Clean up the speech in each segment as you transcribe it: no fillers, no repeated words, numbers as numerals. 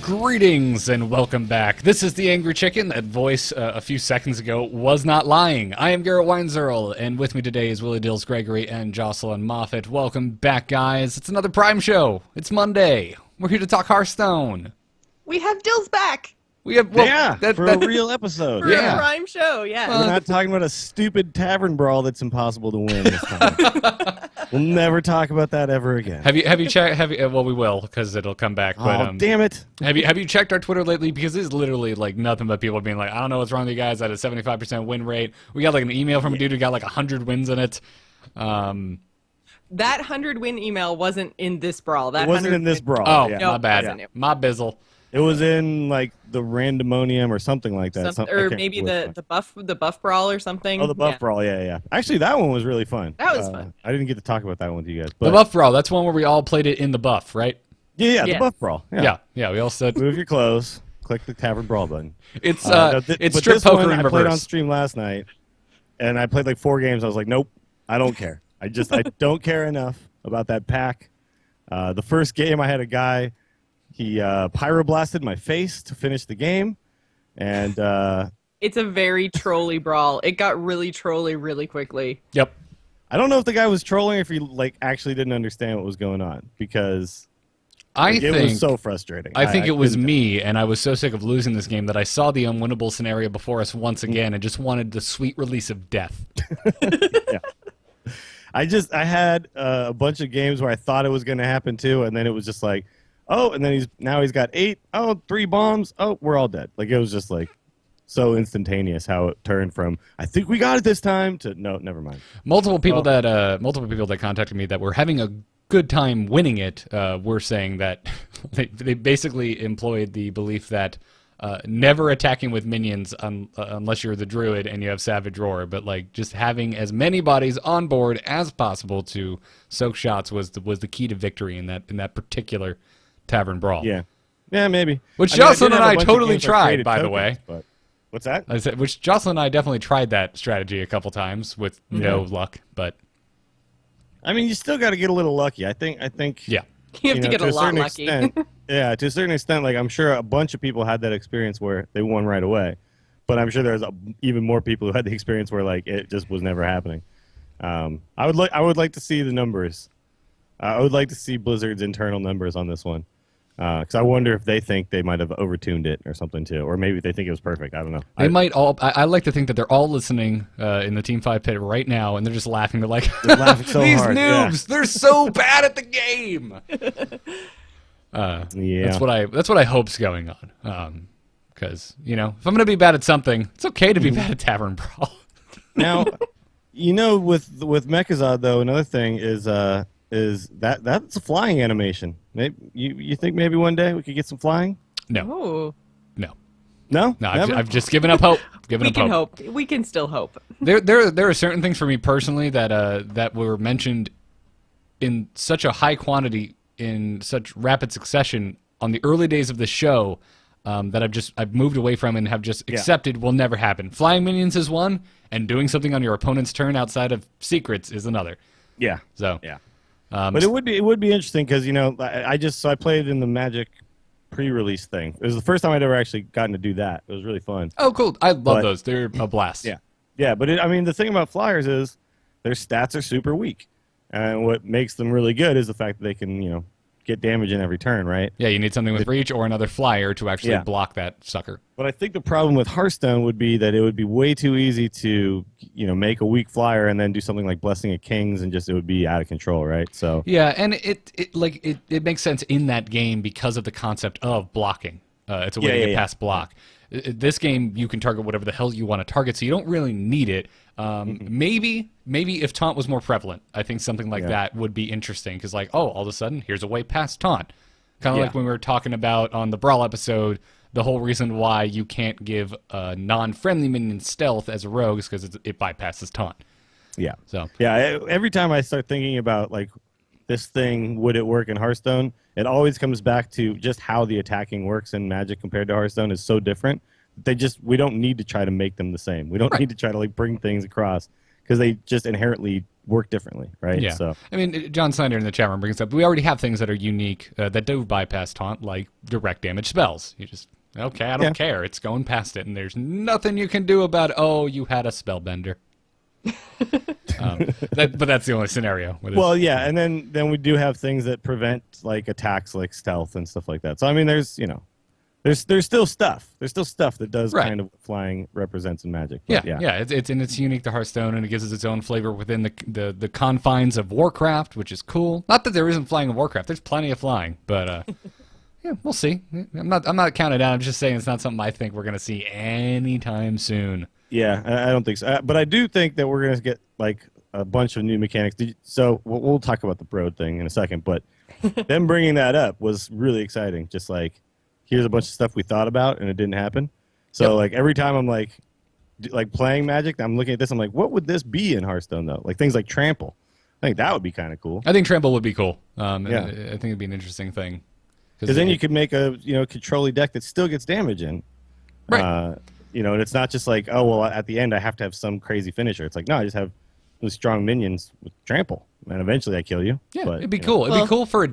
Greetings and welcome back. This is the Angry Chicken. That voice a few seconds ago was not lying. I am Garrett Weinzierl, and with me today is Willie Dills Gregory and Jocelyn Moffat. Welcome back, guys. It's another Prime show. It's Monday. We're here to talk Hearthstone. We have Dills back We have for a real episode. for Yeah. a Prime show. Yeah. We're not talking about a stupid tavern brawl that's impossible to win this time. We'll never talk about that ever again. Have you checked? Well, we will because it'll come back. But Oh, damn it. have you checked our Twitter lately? Because it's literally like nothing but people being like, I don't know what's wrong with you guys. I had a 75% win rate. We got like an email from a dude who got like 100 wins in it. That 100-win email wasn't in this brawl. That It wasn't 100 in this brawl. Oh, yeah. No, my bad. wasn't it? My bizzle. It was in like the randomonium or something like that. or maybe the buff brawl or something. Oh, the buff Yeah. brawl. Yeah. Actually, that one was really fun. That was fun. I didn't get to talk about that one with you guys. But The buff brawl. That's one where we all played it in the buff, right? Yeah, Yeah. the buff brawl. Yeah. We all said Move your clothes. Click the tavern brawl button. it's But strip this poker one, in I played on reverse. stream last night, and I played like 4 games. I was like, nope, I don't care. I don't care enough about that pack. The first game, I had a guy. He pyroblasted my face to finish the game, and It's a very trolly brawl. It got really trolly really quickly. Yep. I don't know if the guy was trolling or if he like actually didn't understand what was going on because I it think was so frustrating. I think it was couldn't- me, and I was so sick of losing this game that I saw the unwinnable scenario before us once again and just wanted the sweet release of death. I had a bunch of games where I thought it was going to happen too, and then it was just like, oh, and then he's got 8, 3 bombs, we're all dead. Like it was just like so instantaneous how it turned from I think we got it this time to no, never mind. Multiple people that contacted me that were having a good time winning it were saying that they basically employed the belief that never attacking with minions unless you're the druid and you have Savage Roar, but like just having as many bodies on board as possible to soak shots was the key to victory in that particular tavern brawl. Yeah, maybe. Which I mean, Jocelyn did and have I a bunch of totally games where tried, created by the tokens, way. But what's that? I said, which Jocelyn and I definitely tried that strategy a couple times with no luck, but I mean, you still got to get a little lucky. I think. yeah. You have to get a lot certain lucky. extent, yeah, to a certain extent, like I'm sure a bunch of people had that experience where they won right away, but I'm sure there's even more people who had the experience where like it just was never happening. I would like to see the numbers. I would like to see Blizzard's internal numbers on this one, because I wonder if they think they might have overtuned it or something too, or maybe they think it was perfect. I don't know. They might all. I like to think that they're all listening in the Team 5 pit right now, and they're just laughing. They're like, They're laughing so "These hard, noobs, they're so bad at the game." Yeah, That's what I hope's going on. Because if I'm gonna be bad at something, it's okay to be bad at Tavern Brawl. Now, with Mechazod though, another thing is that's a flying animation. Maybe you think maybe one day we could get some flying? No, Oh, no, No, no. Never? I've just given up hope. we can hope. We can still hope. There are certain things for me personally that were mentioned in such a high quantity in such rapid succession on the early days of the show that I've moved away from and have just accepted will never happen. Flying minions is one, and doing something on your opponent's turn outside of secrets is another. Yeah, So yeah. But it would be interesting because I played in the Magic pre-release thing. It was the first time I'd ever actually gotten to do that. It was really fun. oh cool, I love But- those. They're a blast. Yeah. But the thing about flyers is their stats are super weak, and what makes them really good is the fact that they can get damage in every turn, right? Yeah, you need something with reach or another flyer to actually Yeah. block that sucker. But I think the problem with Hearthstone would be that it would be way too easy to, make a weak flyer and then do something like Blessing of Kings and it would be out of control, right? So Yeah, and it makes sense in that game because of the concept of blocking. It's a way to get past block. This game, you can target whatever the hell you want to target, so you don't really need it. Maybe if taunt was more prevalent, I think something like that would be interesting because, all of a sudden, here's a way past taunt. Kind of like when we were talking about on the Brawl episode, the whole reason why you can't give a non-friendly minion stealth as a rogue is because it bypasses taunt. yeah. So Every time I start thinking about this thing, would it work in Hearthstone? It always comes back to just how the attacking works in Magic compared to Hearthstone is so different. We don't need to try to make them the same. We don't need to try to bring things across because they just inherently work differently, right? Yeah. So I mean, John Snyder in the chat room brings up, we already have things that are unique that do bypass taunt, like direct damage spells. You just, okay, I don't care. It's going past it, and there's nothing you can do about, oh, you had a spellbender. But that's the only scenario. Well, yeah, and then we do have things that prevent like attacks like stealth and stuff like that. So I mean, there's still stuff. There's still stuff that does kind of what flying represents in Magic. But yeah. It's unique to Hearthstone, and it gives us its own flavor within the confines of Warcraft, which is cool. Not that there isn't flying in Warcraft. There's plenty of flying, but yeah, we'll see. I'm not counting it out. I'm just saying it's not something I think we're gonna see anytime soon. Yeah, I don't think so. But I do think that we're going to get like a bunch of new mechanics. So we'll talk about the Brood thing in a second, but them bringing that up was really exciting. Just like, here's a bunch of stuff we thought about and it didn't happen. So like every time I'm like playing Magic, I'm looking at this, I'm like, what would this be in Hearthstone though? Like things like Trample. I think that would be kind of cool. I think Trample would be cool. I think it'd be an interesting thing. Because then you could make a control-y deck that still gets damage in. Right. And it's not just like, oh, well, at the end I have to have some crazy finisher. It's like, no, I just have those strong minions with Trample, and eventually I kill you. Yeah, but, it'd be cool. It'd be cool for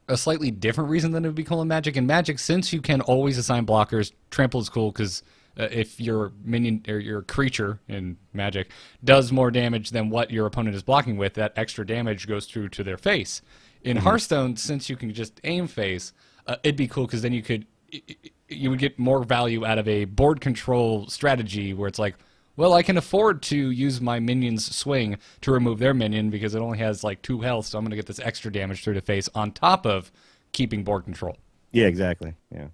a slightly different reason than it would be cool in Magic. In Magic, since you can always assign blockers, Trample is cool because if your minion or your creature in Magic does more damage than what your opponent is blocking with, that extra damage goes through to their face. In Hearthstone, since you can just aim face, it'd be cool because then you would get more value out of a board control strategy where it's like, well, I can afford to use my minion's swing to remove their minion because it only has like 2 health, so I'm going to get this extra damage through the face on top of keeping board control. Yeah, exactly. Yeah.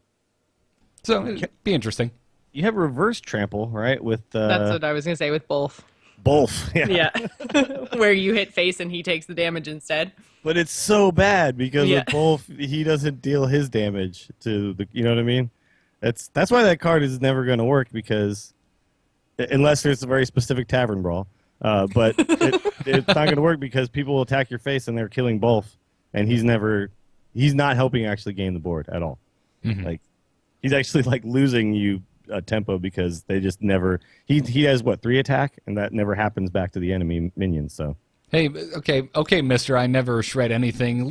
So it'd be interesting. You have reverse Trample, right? With That's what I was going to say with both. Both. Yeah. Where you hit face and he takes the damage instead. But it's so bad because with both, he doesn't deal his damage to the. You know what I mean? That's why that card is never going to work because unless there's a very specific tavern brawl, but it's not going to work because people will attack your face and they're killing both, and he's not helping actually gain the board at all. Mm-hmm. Like he's actually like losing you tempo because they just never. He has 3 attack, and that never happens back to the enemy minions. So. Hey, okay, mister, I never shred anything.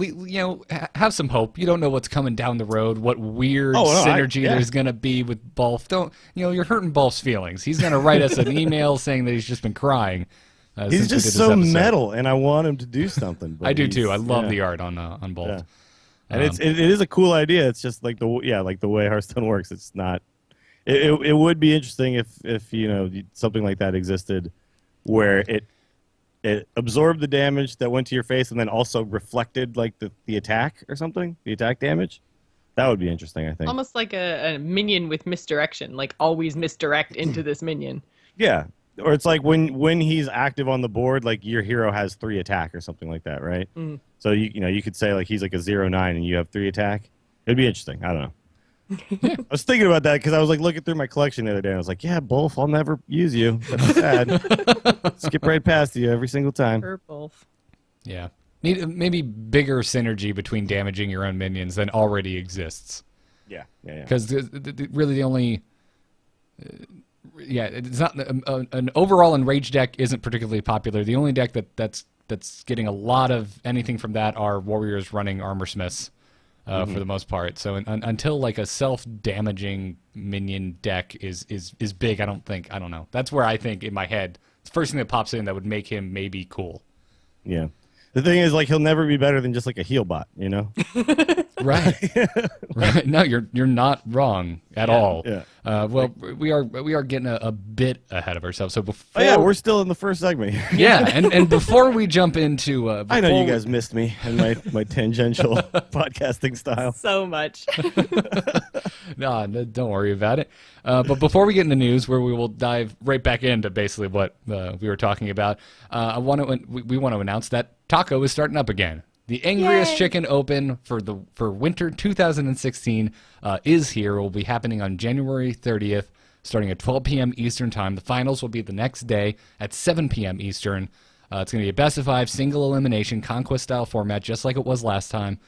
Have some hope. You don't know what's coming down the road, what weird synergy there's going to be with Bolf. You're hurting Bolf's feelings. He's going to write us an email saying that he's just been crying. He's just so metal, and I want him to do something. But I do too. I love the art on Bolf. Yeah. And it is a cool idea. It's just like the way Hearthstone works. It's not. It would be interesting if something like that existed, where it absorbed the damage that went to your face and then also reflected like the attack or something, the attack damage. That would be interesting, I think. Almost like a minion with misdirection, like always misdirect into this minion. Yeah. Or it's like when he's active on the board, like your hero has 3 attack or something like that, right? Mm. So you could say like he's like a 0/9 and you have 3 attack. It'd be interesting. I don't know. I was thinking about that because I was like looking through my collection the other day and I was like, yeah, Bolf, I'll never use you. That's sad. Skip right past you every single time. Bolf. Yeah. Need maybe bigger synergy between damaging your own minions than already exists. Yeah. Because really the only... it's not an overall enraged deck isn't particularly popular. The only deck that's getting a lot of anything from that are warriors running armor smiths. For the most part. So until like a self-damaging minion deck is big, I don't know. That's where I think in my head, it's the first thing that pops in that would make him maybe cool. Yeah. The thing is, like, he'll never be better than just like a heal bot, you know? Right. Right. No, you're not wrong at all. Yeah. Well, we are getting a bit ahead of ourselves. So before, we're still in the first segment. Yeah, and before we jump into, I know you guys missed me and my tangential podcasting style so much. No, don't worry about it. But before we get into news, where we will dive right back into basically what we were talking about, we want to announce that Taco is starting up again. The Angriest Chicken Open for winter 2016 is here. It will be happening on January 30th, starting at 12 p.m. Eastern Time. The finals will be the next day at 7 p.m. Eastern. It's going to be a best-of-5 single elimination conquest-style format, just like it was last time.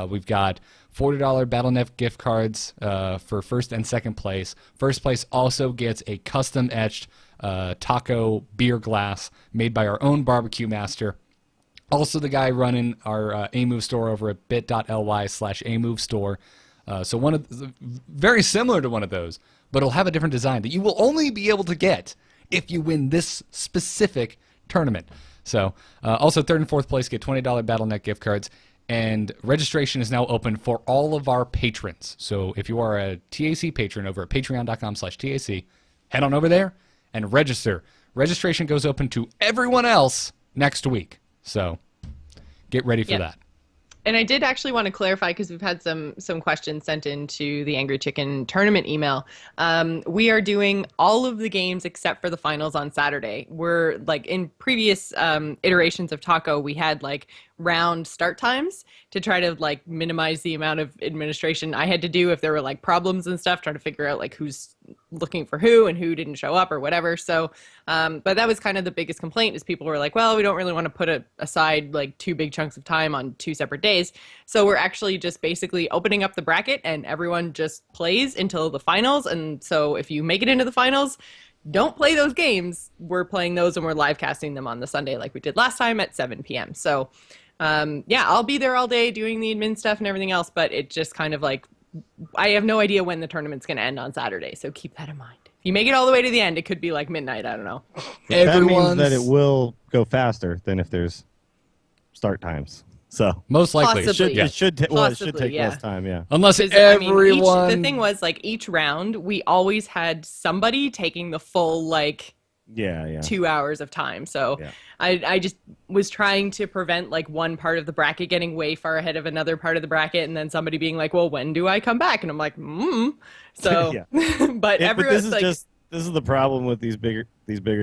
We've got $40 Battle.net gift cards for first and second place. First place also gets a custom-etched taco beer glass made by our own barbecue master. Also the guy running our A-Move store over at bit.ly/A-Move store. So one of very similar to one of those, but it'll have a different design that you will only be able to get if you win this specific tournament. So also third and fourth place get $20 BattleNet gift cards, and registration is now open for all of our patrons. So if you are a TAC patron over at patreon.com/TAC, head on over there and register. Registration goes open to everyone else next week. So get ready for that. And I did actually want to clarify, because we've had some questions sent into the Angry Chicken tournament email. We are doing all of the games except for the finals on Saturday. We're like in previous iterations of Taco, we had like round start times to try to like minimize the amount of administration I had to do if there were like problems and stuff, trying to figure out like who's looking for who and who didn't show up or whatever. So, but that was kind of the biggest complaint, is people were like, well, we don't really want to put aside like 2 big chunks of time on 2 separate days. So we're actually just basically opening up the bracket and everyone just plays until the finals. And so if you make it into the finals, don't play those games. We're playing those and we're live casting them on the Sunday like we did last time at 7 p.m. So yeah, I'll be there all day doing the admin stuff and everything else, but it just kind of like, I have no idea when the tournament's going to end on Saturday, so keep that in mind. If you make it all the way to the end, it could be like midnight, I don't know. That means that it will go faster than if there's start times. So most likely Possibly. it should take Possibly, less time, yeah. Unless 'Cause, everyone... the thing was, like, each round, we always had somebody taking the full, like, Yeah. 2 hours of time. So Yeah. I just was trying to prevent like one part of the bracket getting way far ahead of another part of the bracket, and then somebody being like, well, when do I come back? And I'm like, So, but everyone's like, this is the problem with these bigger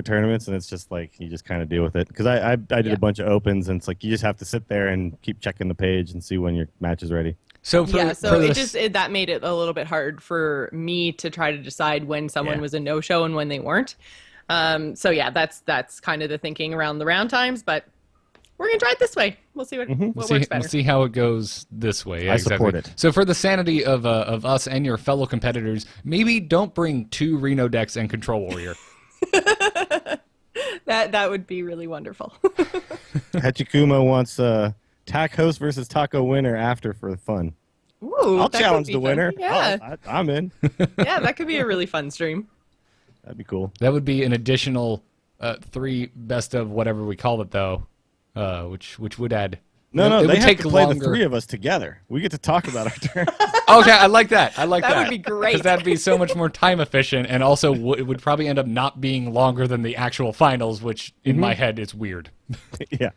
tournaments, and it's just like you just kind of deal with it. Because I did a bunch of opens, and it's like you just have to sit there and keep checking the page and see when your match is ready. So that made it a little bit hard for me to try to decide when someone was a no-show and when they weren't. So yeah, that's kind of the thinking around the round times, but we're gonna try it this way. We'll see what works better. We'll see how it goes this way. Yeah, I support it. So for the sanity of us and your fellow competitors, maybe don't bring 2 Reno decks and Control Warrior. That would be really wonderful. Hachikumo wants TAC host versus Taco winner after for fun. Ooh, I'll challenge the fun. winner. Yeah, I'm in. yeah, that could be a really fun stream. That'd be cool. That would be an additional 3 best of whatever we call it, though, which would add. No, it they would have take to play longer. the 3 of us together. We get to talk about our turn. Okay, I like that. That would be great. Because that'd be so much more time efficient, and also it would probably end up not being longer than the actual finals, which in my head is weird. Yeah.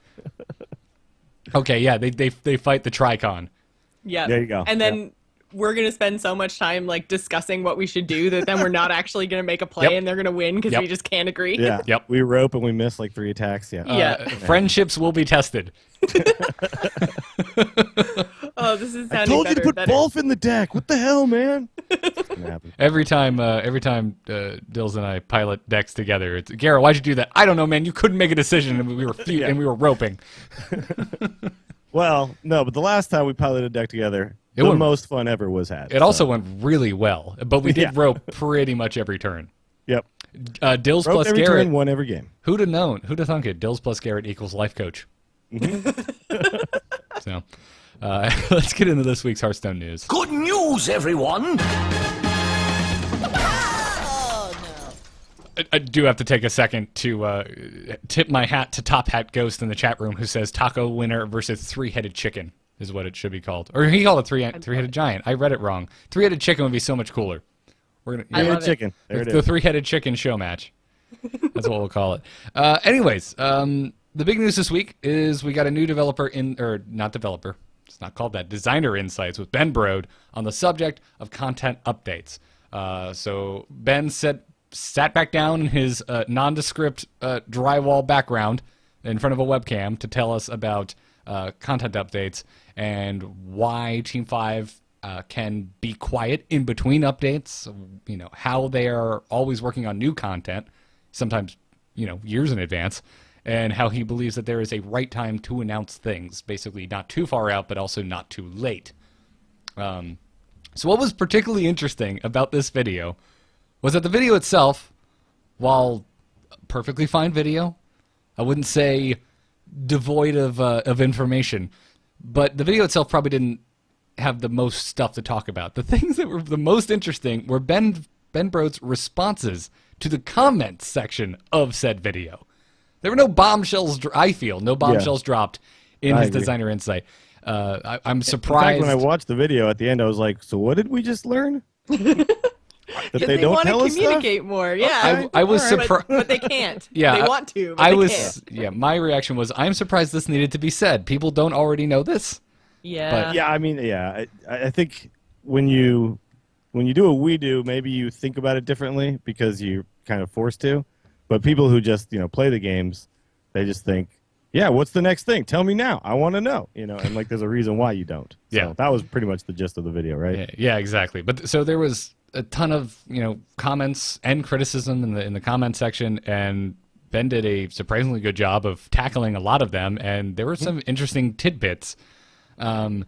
Okay, yeah, they fight the Tricon. Yeah. There you go. And then we're going to spend so much time like discussing what we should do that then we're not actually going to make a play and they're going to win because we just can't agree. Yeah. Yep. We rope and we miss like 3 attacks. Yeah. Yeah. Friendships will be tested. Oh, this is sounding I told you to better. put Bolf in the deck. What the hell, man? It's gonna happen. Every time Dills and I pilot decks together, it's Garrett, why'd you do that? I don't know, man. You couldn't make a decision, and we were roping. Well, no, but the last time we piloted a deck together, It the went- most fun ever was had. It also went really well, but we did Yeah. rope pretty much every turn. Yep. Dills Rope plus every Garrett. turn, won every game. Who'd have known? Who'd have thunk it? Dills plus Garrett equals life coach. So, let's get into this week's Hearthstone news. Good news, everyone! I do have to take a second to tip my hat to Top Hat Ghost in the chat room, who says Taco winner versus 3-headed chicken is what it should be called. Or he called it three-headed giant. I read it wrong. 3-headed chicken would be so much cooler. We're gonna I love it. chicken. There it the is. 3-headed chicken show match. That's what we'll call it. Anyways, the big news this week is we got a new it's not called that, Designer Insights with Ben Brode on the subject of content updates. So Ben sat back down in his nondescript drywall background in front of a webcam to tell us about content updates and why Team 5 can be quiet in between updates, how they are always working on new content, sometimes, years in advance, and how he believes that there is a right time to announce things, basically not too far out, but also not too late. So what was particularly interesting about this video was that the video itself, while perfectly fine video. I wouldn't say devoid of information, but the video itself probably didn't have the most stuff to talk about. The things that were the most interesting were Ben Brode's responses to the comments section of said video. There were no bombshells. I feel no bombshells dropped in his designer insight. I'm surprised. In fact, when I watched the video at the end, I was like, "So what did we just learn?" That they don't want tell to us communicate stuff? more. Yeah, I was surprised, but they can't. Yeah, they want to. But I they was. Can't. Yeah, my reaction was, I'm surprised this needed to be said. People don't already know this. Yeah. But Yeah, I mean, yeah, I think when you do what we do, maybe you think about it differently because you're kind of forced to. But people who just play the games, they just think, yeah, what's the next thing? Tell me now. I want to know. And like there's a reason why you don't. So Yeah. that was pretty much the gist of the video, right? Yeah, exactly. But so there was a ton of comments and criticism in the comment section, and Ben did a surprisingly good job of tackling a lot of them, and there were some interesting tidbits. One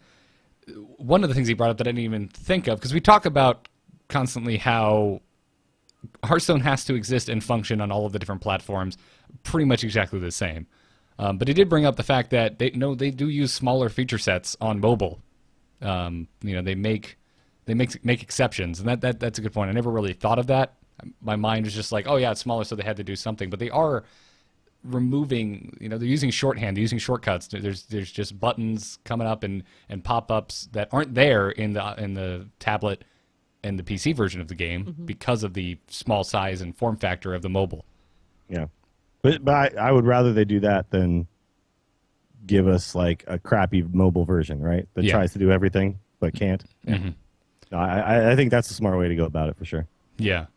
of the things he brought up that I didn't even think of, because we talk about constantly how Hearthstone has to exist and function on all of the different platforms pretty much exactly the same. But he did bring up the fact that they do use smaller feature sets on mobile. They make exceptions, and that's a good point. I never really thought of that. My mind was just like, oh yeah, it's smaller, so they had to do something. But they are removing, they're using shorthand, they're using shortcuts. There's just buttons coming up and pop-ups that aren't there in the tablet and the PC version of the game because of the small size and form factor of the mobile. Yeah. But I would rather they do that than give us like a crappy mobile version, right? That tries to do everything but can't. Mm-hmm. No, I think that's a smart way to go about it for sure. Yeah.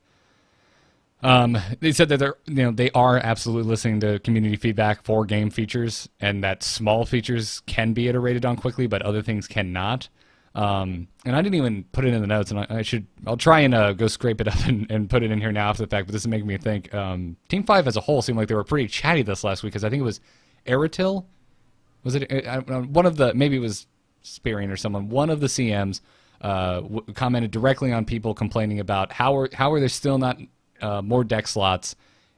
They said that they are absolutely listening to community feedback for game features, and that small features can be iterated on quickly, but other things cannot. And I didn't even put it in the notes, and I'll try and go scrape it up and put it in here now after the fact. But this is making me think. Team 5 as a whole seemed like they were pretty chatty this last week, because I think it was Aratil. Was it one of the, maybe it was Spirian or someone? One of the CMs commented directly on people complaining about how are there still not more deck slots.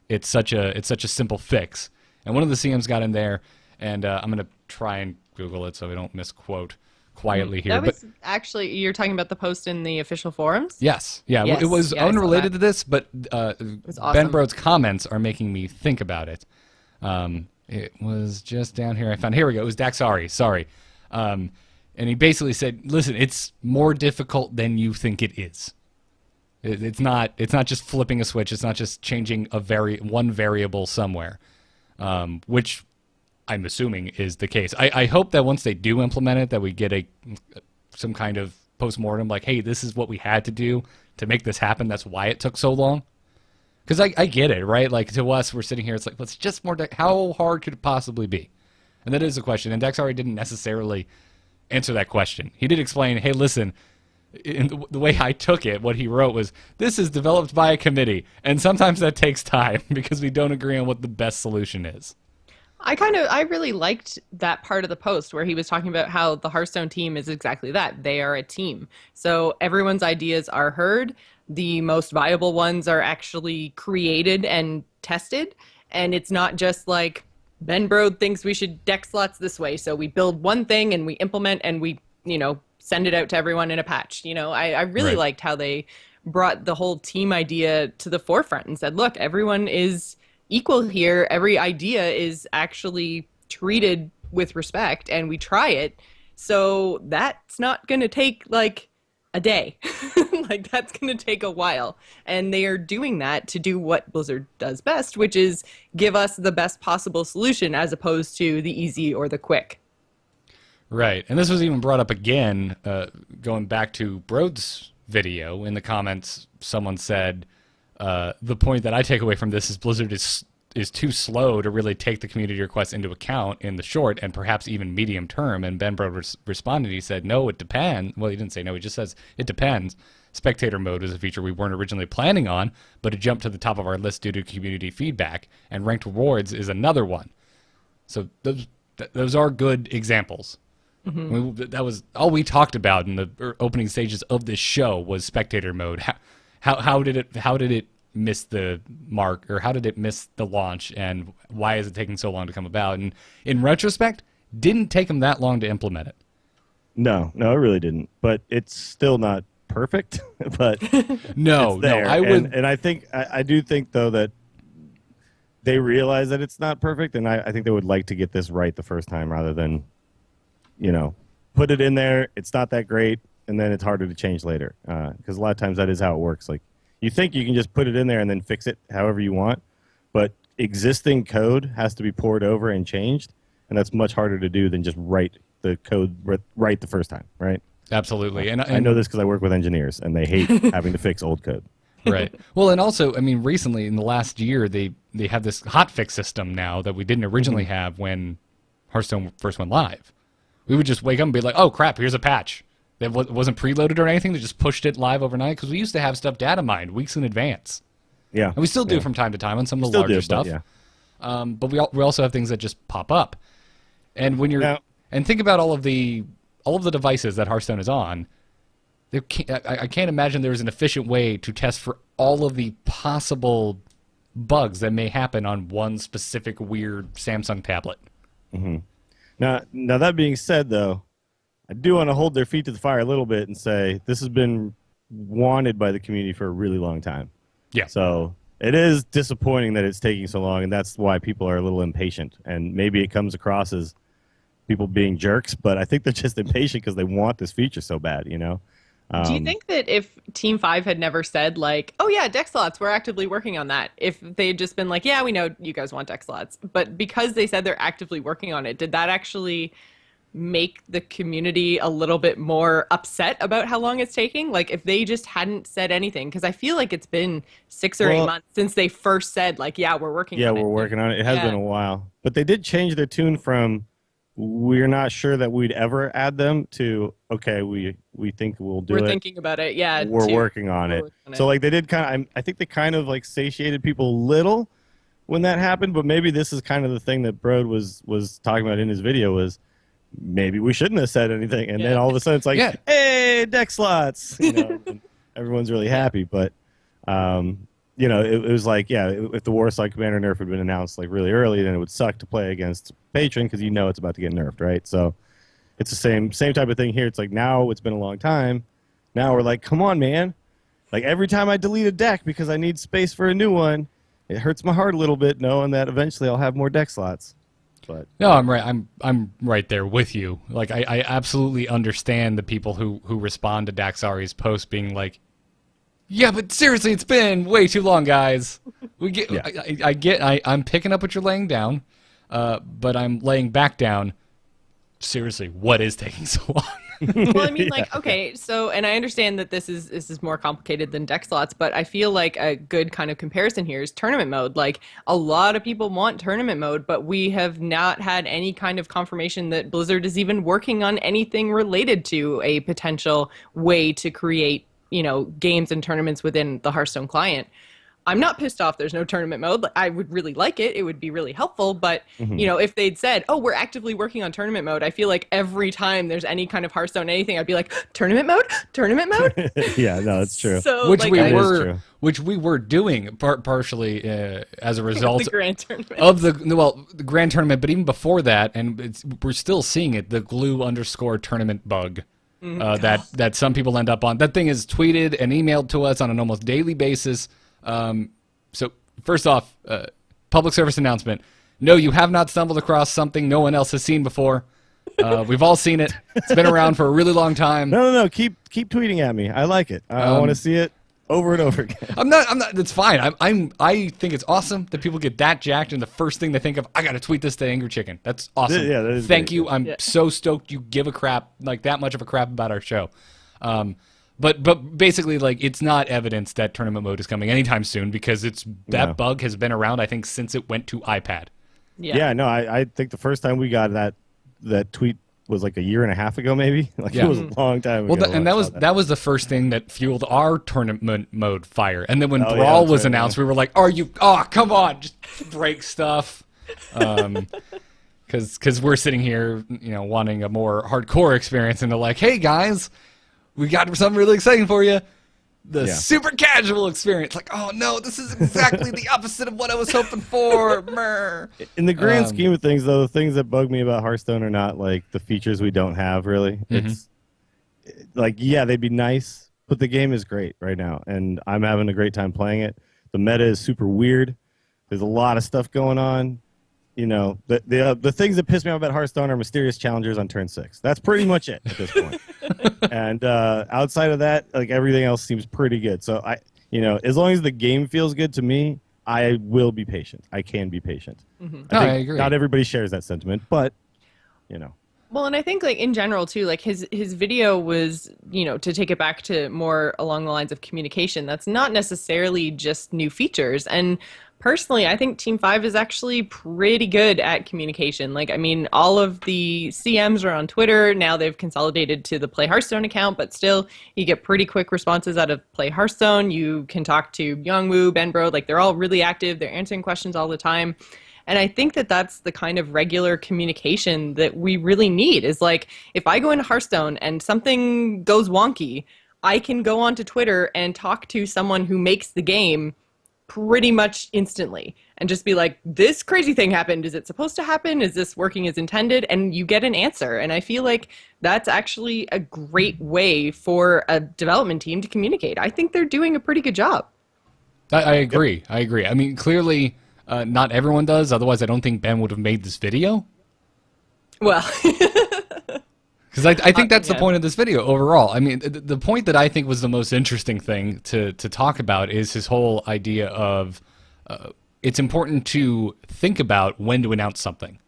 It's such a simple fix. And one of the CMs got in there, and I'm gonna try and Google it so we don't misquote quietly here. That was actually, you're talking about the post in the official forums? Yes. Yeah. Yes. It was Yeah, I saw unrelated that. to this, but awesome. Ben Brode's comments are making me think about it. It was just down here. Here we go. It was Daxari. Sorry. And he basically said, listen, it's more difficult than you think it is. It's not just flipping a switch. It's not just changing one variable somewhere, which I'm assuming is the case. I hope that once they do implement it, that we get some kind of postmortem, like, hey, this is what we had to do to make this happen. That's why it took so long. Because I get it, right? Like, to us, we're sitting here, it's like, let's just more how hard could it possibly be? And that is a question. And Daxari didn't necessarily answer that question. He did explain, hey, listen, in the way I took it, what he wrote was, this is developed by a committee, and sometimes that takes time because we don't agree on what the best solution is. I really liked that part of the post where he was talking about how the Hearthstone team is exactly that. They are a team. So everyone's ideas are heard. The most viable ones are actually created and tested. And it's not just like, Ben Brode thinks we should deck slots this way. So we build one thing and we implement and we, send it out to everyone in a patch. I really liked how they brought the whole team idea to the forefront and said, look, everyone is equal here. Every idea is actually treated with respect and we try it. So that's not going to take like a day. Like that's going to take a while. And they are doing that to do what Blizzard does best, which is give us the best possible solution as opposed to the easy or the quick. Right. And this was even brought up again, going back to Brode's video. In the comments, someone said, the point that I take away from this is Blizzard is too slow to really take the community requests into account in the short and perhaps even medium term. And Ben Brode responded. He said, no, it depends. Well, he didn't say no. He just says, it depends. Spectator mode was a feature we weren't originally planning on, but it jumped to the top of our list due to community feedback. And ranked rewards is another one. So those are good examples. Mm-hmm. I mean, that was all we talked about in the opening stages of this show was spectator mode. How did it miss the mark, or how did it miss the launch, and why is it taking so long to come about? And in retrospect, didn't take them that long to implement it. No, it really didn't. But it's still not perfect. But No, it's there. I would. And I think I do think though that they realize that it's not perfect, and I think they would like to get this right the first time rather than, put it in there. It's not that great, and then it's harder to change later. Because a lot of times that is how it works. Like you think you can just put it in there and then fix it however you want, but existing code has to be poured over and changed, and that's much harder to do than just write the code right the first time, right? Absolutely. And I know this because I work with engineers, and they hate having to fix old code. Right. Well, and also, I mean, recently in the last year, they have this hotfix system now that we didn't originally have when Hearthstone first went live. We would just wake up and be like, "Oh crap, here's a patch." That wasn't preloaded or anything. They just pushed it live overnight because we used to have stuff data mined weeks in advance. Yeah, and we still do from time to time on some of the larger stuff. But we also have things that just pop up. And when you're and think about all of the devices that Hearthstone is on. I can't imagine there's an efficient way to test for all of the possible bugs that may happen on one specific weird Samsung tablet. Mm-hmm. Now that being said, though, I do want to hold their feet to the fire a little bit and say this has been wanted by the community for a really long time. Yeah. So it is disappointing that it's taking so long, and that's why people are a little impatient. And maybe it comes across as people being jerks, but I think they're just impatient because they want this feature so bad, Do you think that if Team 5 had never said, like, oh, yeah, deck slots, we're actively working on that, if they'd just been like, yeah, we know you guys want deck slots, but because they said they're actively working on it, did that actually make the community a little bit more upset about how long it's taking? Like, if they just hadn't said anything, because I feel like it's been 6 or 8 months since they first said, like, yeah, we're working on it. Yeah, we're working on it. It has been a while. But they did change their tune from we're not sure that we'd ever add them to okay, we think we'll do it. We're thinking about it. Yeah, we're working on it. So like they did I think they kind of like satiated people a little when that happened, but maybe this is kind of the thing that Brode was talking about in his video was maybe we shouldn't have said anything, and then all of a sudden it's like, hey, deck slots, and everyone's really happy. But it was like, if the Warsaw Commander nerf had been announced like really early, then it would suck to play against Patron because it's about to get nerfed, right? So it's the same type of thing here. It's like now it's been a long time. Now we're like, come on, man. Like every time I delete a deck because I need space for a new one, it hurts my heart a little bit knowing that eventually I'll have more deck slots. But no, I'm right. I'm right there with you. Like I absolutely understand the people who respond to Daxari's post being like, yeah, but seriously, it's been way too long, guys. We get, I'm picking up what you're laying down, but I'm laying back down. Seriously, what is taking so long? Well, I mean, like, okay, so, and I understand that this is more complicated than deck slots, but I feel like a good kind of comparison here is tournament mode. Like, a lot of people want tournament mode, but we have not had any kind of confirmation that Blizzard is even working on anything related to a potential way to create games and tournaments within the Hearthstone client. I'm not pissed off there's no tournament mode. I would really like it. It would be really helpful. But, if they'd said, oh, we're actively working on tournament mode, I feel like every time there's any kind of Hearthstone anything, I'd be like, tournament mode? Tournament mode? Yeah, no, it's true. So, which we were doing partially as a result the Grand Tournament. Of the Grand Tournament, but even before that, and we're still seeing it, the glue_tournament bug. That some people end up on. That thing is tweeted and emailed to us on an almost daily basis. So first off, public service announcement. No, you have not stumbled across something no one else has seen before. We've all seen it. It's been around for a really long time. No. Keep tweeting at me. I like it. I want to see it over and over again. I'm not. That's fine. I think it's awesome that people get that jacked, and the first thing they think of, I got to tweet this to Angry Chicken. That's awesome. Yeah, that is Thank great. you. I'm so stoked you give a crap, like that much of a crap about our show. But basically, like, it's not evidence that tournament mode is coming anytime soon because that bug has been around, I think, since it went to iPad. Yeah, no, I think the first time we got that tweet was like a year and a half ago, maybe. Like it was a long time ago. Well, and that was the first thing that fueled our tournament mode fire. And then when Brawl was announced, we were like, come on, just break stuff. Because we're sitting here, wanting a more hardcore experience, and they're like, hey guys, we got something really exciting for you. the super casual experience. Like, oh no, this is exactly the opposite of what I was hoping for. In the grand scheme of things, though, the things that bug me about Hearthstone are not like the features we don't have. Really, it's like, yeah, they'd be nice, but the game is great right now, and I'm having a great time playing it. The meta is super weird. There's a lot of stuff going on. You know, the things that piss me off about Hearthstone are mysterious challengers on turn 6. That's pretty much it at this point. And outside of that, like, everything else seems pretty good. So as long as the game feels good to me, I will be patient. I can be patient. I agree. Not everybody shares that sentiment, but Well, and I think, like, in general too, like his video was, to take it back to more along the lines of communication. That's not necessarily just new features. And personally, I think Team 5 is actually pretty good at communication. Like, I mean, all of the CMs are on Twitter. Now they've consolidated to the Play Hearthstone account, but still, you get pretty quick responses out of Play Hearthstone. You can talk to Youngwoo, Benbro. Like, they're all really active. They're answering questions all the time. And I think that that's the kind of regular communication that we really need, is like, if I go into Hearthstone and something goes wonky, I can go onto Twitter and talk to someone who makes the game pretty much instantly and just be like, this crazy thing happened. Is it supposed to happen? Is this working as intended? And you get an answer. And I feel like that's actually a great way for a development team to communicate. I think they're doing a pretty good job. I agree. Yep. I agree. I mean, clearly not everyone does. Otherwise, I don't think Ben would have made this video. Well, because I think that's the point of this video overall. I mean, the point that I think was the most interesting thing to talk about is his whole idea of it's important to think about when to announce something.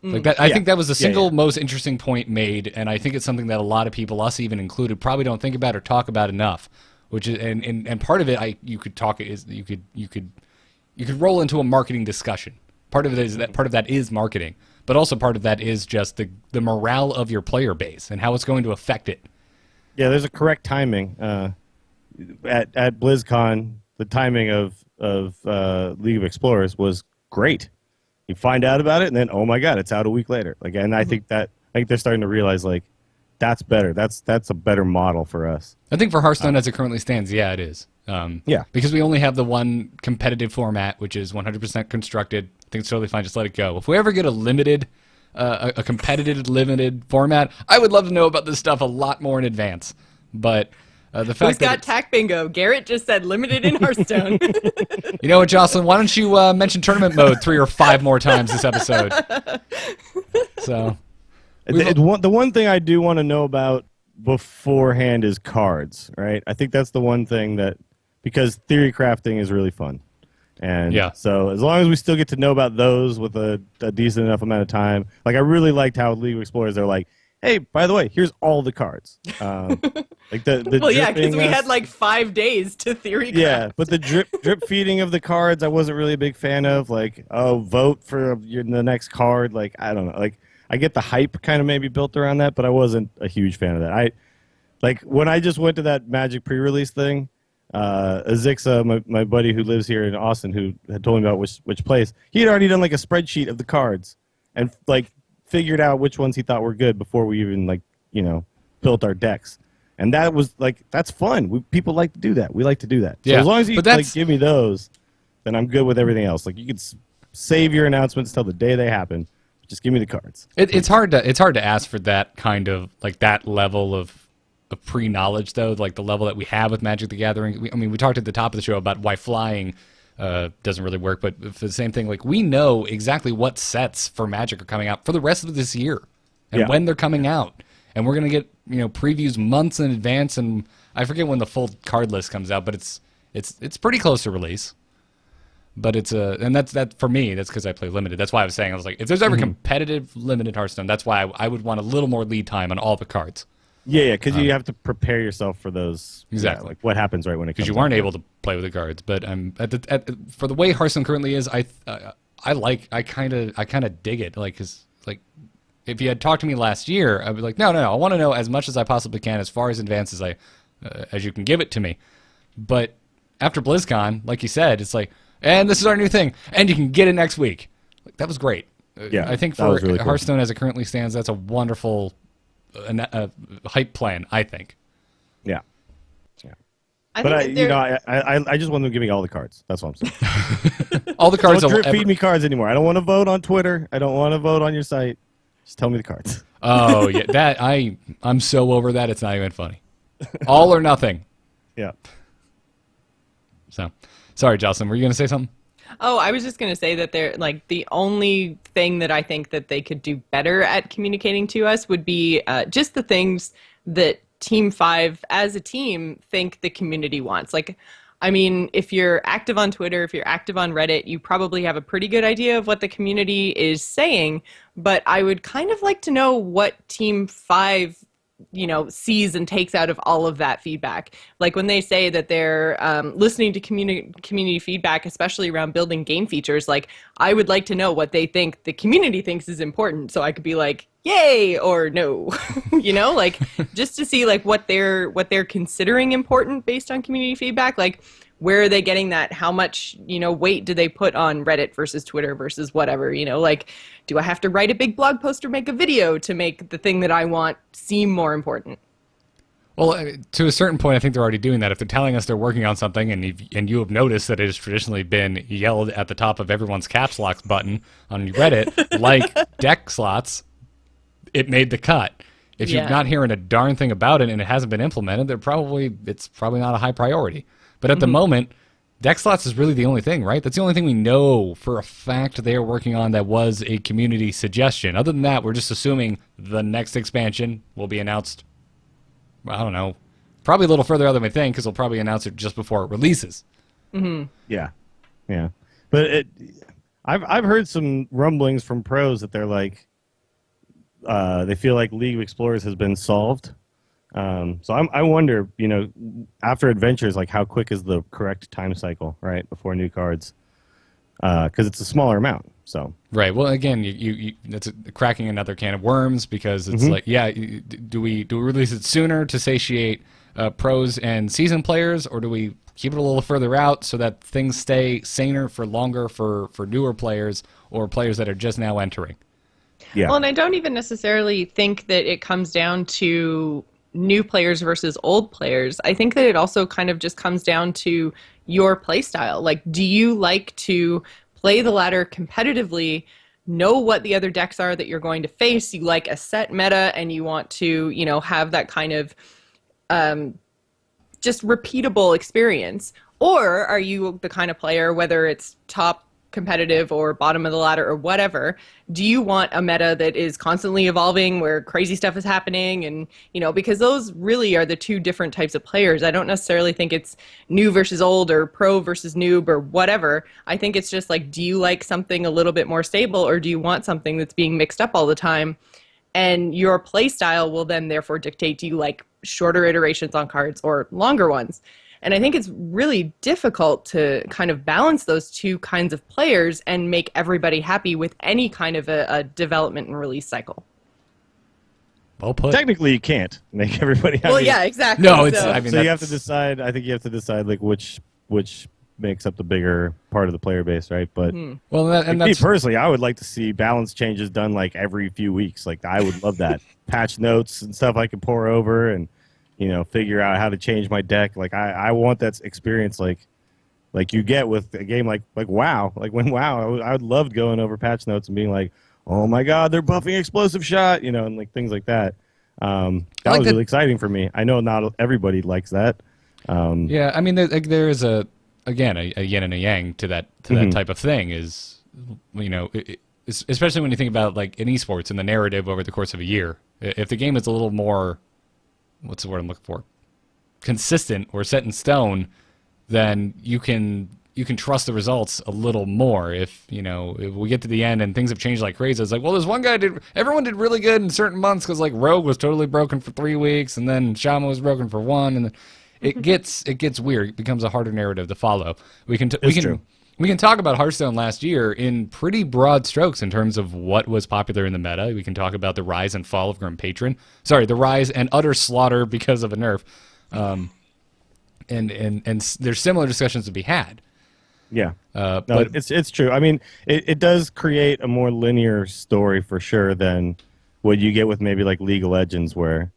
Like that, I think that was the single most interesting point made, and I think it's something that a lot of people, us even included, probably don't think about or talk about enough. Which is, and part of it, you could roll into a marketing discussion. Part of that is marketing. But also part of that is just the morale of your player base and how it's going to affect it. Yeah, there's a correct timing. At BlizzCon, the timing of League of Explorers was great. You find out about it, and then, oh my God, it's out a week later. Like, and I think they're starting to realize, like, that's better. That's a better model for us. I think for Hearthstone as it currently stands, yeah, it is. Because we only have the one competitive format, which is 100% constructed. I think it's totally fine. Just let it go. If we ever get a competitive limited format, I would love to know about this stuff a lot more in advance. But the fact who's got TAC bingo? Garrett just said limited in Hearthstone. You know what, Jocelyn? Why don't you mention tournament mode 3 or 5 more times this episode? So, the one thing I do want to know about beforehand is cards, right? I think that's the one thing because theory crafting is really fun. And so as long as we still get to know about those with a decent enough amount of time, like, I really liked how League of Explorers, they're like, hey, by the way, here's all the cards. Like the well, yeah, because we had like 5 days to theory craft. Yeah, but the drip feeding of the cards, I wasn't really a big fan of. Like, vote for the next card. Like, I don't know. Like, I get the hype kind of maybe built around that, but I wasn't a huge fan of that. When I just went to that Magic pre-release thing, Azixa, my buddy who lives here in Austin, who had told me about which place, he had already done like a spreadsheet of the cards and like figured out which ones he thought were good before we even built our decks. And that was that's fun. People like to do that. We like to do that. So as long as you give me those, then I'm good with everything else. Like, you could save your announcements till the day they happen. Just give me the cards. It's hard to ask for that kind of that level of pre-knowledge, though, like the level that we have with Magic the Gathering. We talked at the top of the show about why flying doesn't really work, but for the same thing, like, we know exactly what sets for Magic are coming out for the rest of this year and when they're coming out, and we're gonna get previews months in advance, and I forget when the full card list comes out, but it's pretty close to release. But and that's for me. That's because I play limited. That's why I was saying, I was like, if there's ever competitive limited Hearthstone, that's why I would want a little more lead time on all the cards. Yeah, because you have to prepare yourself for those. Exactly. Like, what happens right when it comes. Because you weren't able to play with the cards, but for the way Hearthstone currently is, I kind of dig it. Like, cause if you had talked to me last year, I'd be like, no, I want to know as much as I possibly can, as far as advanced as you can give it to me. But after BlizzCon, like you said, it's like, and this is our new thing, and you can get it next week. Like, that was great. Yeah, I think for really Hearthstone as it currently stands, that's a wonderful hype plan, I think. Yeah. I But think that I just want them to give me all the cards. That's what I'm saying. All the cards Don't will drip feed me cards anymore. I don't want to vote on Twitter. I don't want to vote on your site. Just tell me the cards. Oh yeah, I'm so over that. It's not even funny. All or nothing. Yeah. So, sorry, Jocelyn. Were you going to say something? Oh, I was just going to say that they're like the only thing that I think that they could do better at communicating to us would be just the things that Team 5 as a team think the community wants. Like, I mean, if you're active on Twitter, if you're active on Reddit, you probably have a pretty good idea of what the community is saying, but I would kind of like to know what Team 5 sees and takes out of all of that feedback. Like when they say that they're listening to community feedback, especially around building game features, like I would like to know what they think the community thinks is important, so I could be like, yay or no, like just to see like what they're considering important based on community feedback. Like, where are they getting that? How much, weight do they put on Reddit versus Twitter versus whatever, like, do I have to write a big blog post or make a video to make the thing that I want seem more important? Well, to a certain point, I think they're already doing that. If they're telling us they're working on something and you have noticed that it has traditionally been yelled at the top of everyone's caps lock button on Reddit, like deck slots, it made the cut. If you're not hearing a darn thing about it and it hasn't been implemented, it's probably not a high priority. But at the moment, deck slots is really the only thing, right? That's the only thing we know for a fact they are working on that was a community suggestion. Other than that, we're just assuming the next expansion will be announced, I don't know, probably a little further out than we think, because they'll probably announce it just before it releases. Mm-hmm. Yeah. But I've heard some rumblings from pros that they're like, they feel like League of Explorers has been solved. So I wonder, after adventures, like how quick is the correct time cycle, right, before new cards? Because it's a smaller amount. So right. Well, again, you that's cracking another can of worms, because it's like, do we release it sooner to satiate pros and seasoned players, or do we keep it a little further out so that things stay saner for longer for newer players or players that are just now entering? Yeah. Well, and I don't even necessarily think that it comes down to new players versus old players. I think that it also kind of just comes down to your play style. Like, do you like to play the ladder competitively, know what the other decks are that you're going to face? You like a set meta and you want to, have that kind of just repeatable experience? Or are you the kind of player, whether it's top competitive or bottom of the ladder or whatever, do you want a meta that is constantly evolving, where crazy stuff is happening? And because those really are the two different types of players. I don't necessarily think it's new versus old or pro versus noob or whatever. I think it's just like, do you like something a little bit more stable, or do you want something that's being mixed up all the time? And your play style will then therefore dictate, do you like shorter iterations on cards or longer ones? And I think it's really difficult to kind of balance those two kinds of players and make everybody happy with any kind of a development and release cycle. Well put. Technically, you can't make everybody happy. Well, yeah, exactly. No, it's. So, I mean, So you have to decide. I think you have to decide like which makes up the bigger part of the player base, right? But well, me personally, I would like to see balance changes done like every few weeks. Like I would love that. Patch notes and stuff I could pour over and figure out how to change my deck. Like I want that experience like you get with a game like WoW. Like when WoW, I would love going over patch notes and being like, oh my God, they're buffing explosive shot, and like things like that. That was really exciting for me. I know not everybody likes that. Yeah, I mean, there is a yin and a yang to that type of thing. Is especially when you think about like in esports and the narrative over the course of a year. If the game is a little more, what's the word I'm looking for, consistent or set in stone, then you can trust the results a little more. If we get to the end and things have changed like crazy, it's like, well, this one guy everyone did really good in certain months because like Rogue was totally broken for 3 weeks, and then Shaman was broken for 1, and then it gets weird. It becomes a harder narrative to follow. We can talk about Hearthstone last year in pretty broad strokes in terms of what was popular in the meta. We can talk about the rise and fall of Grim Patron. Sorry, the rise and utter slaughter because of a nerf. And there's similar discussions to be had. Yeah, but it's true. I mean, it does create a more linear story for sure than what you get with maybe like League of Legends, where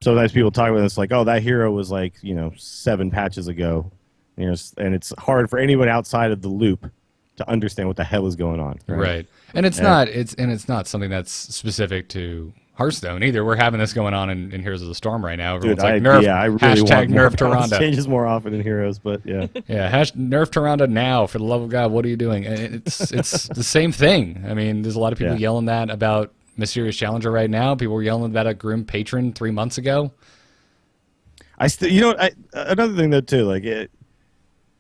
sometimes people talk about this like, oh, that hero was like 7 patches ago, and it's hard for anyone outside of the loop to understand what the hell is going on. Right. And it's not something that's specific to Hearthstone either. We're having this going on in Heroes of the Storm right now. Everyone's like, nerf, I really hashtag want nerf Tyrande. Changes more often in Heroes, but yeah. Yeah, nerf Tyrande now, for the love of God, what are you doing? And it's the same thing. I mean, there's a lot of people yelling that about Mysterious Challenger right now. People were yelling about a Grim Patron 3 months ago. Another thing though too, like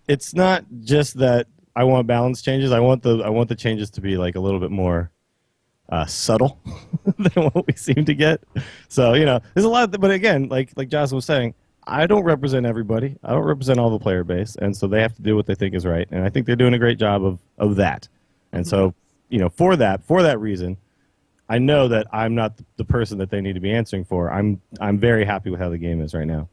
it's not just that I want balance changes. I want the changes to be like a little bit more subtle than what we seem to get. So there's a lot, but again, like Jocelyn was saying, I don't represent everybody. I don't represent all the player base, and so they have to do what they think is right. And I think they're doing a great job of that. And so for that reason, I know that I'm not the person that they need to be answering for. I'm very happy with how the game is right now.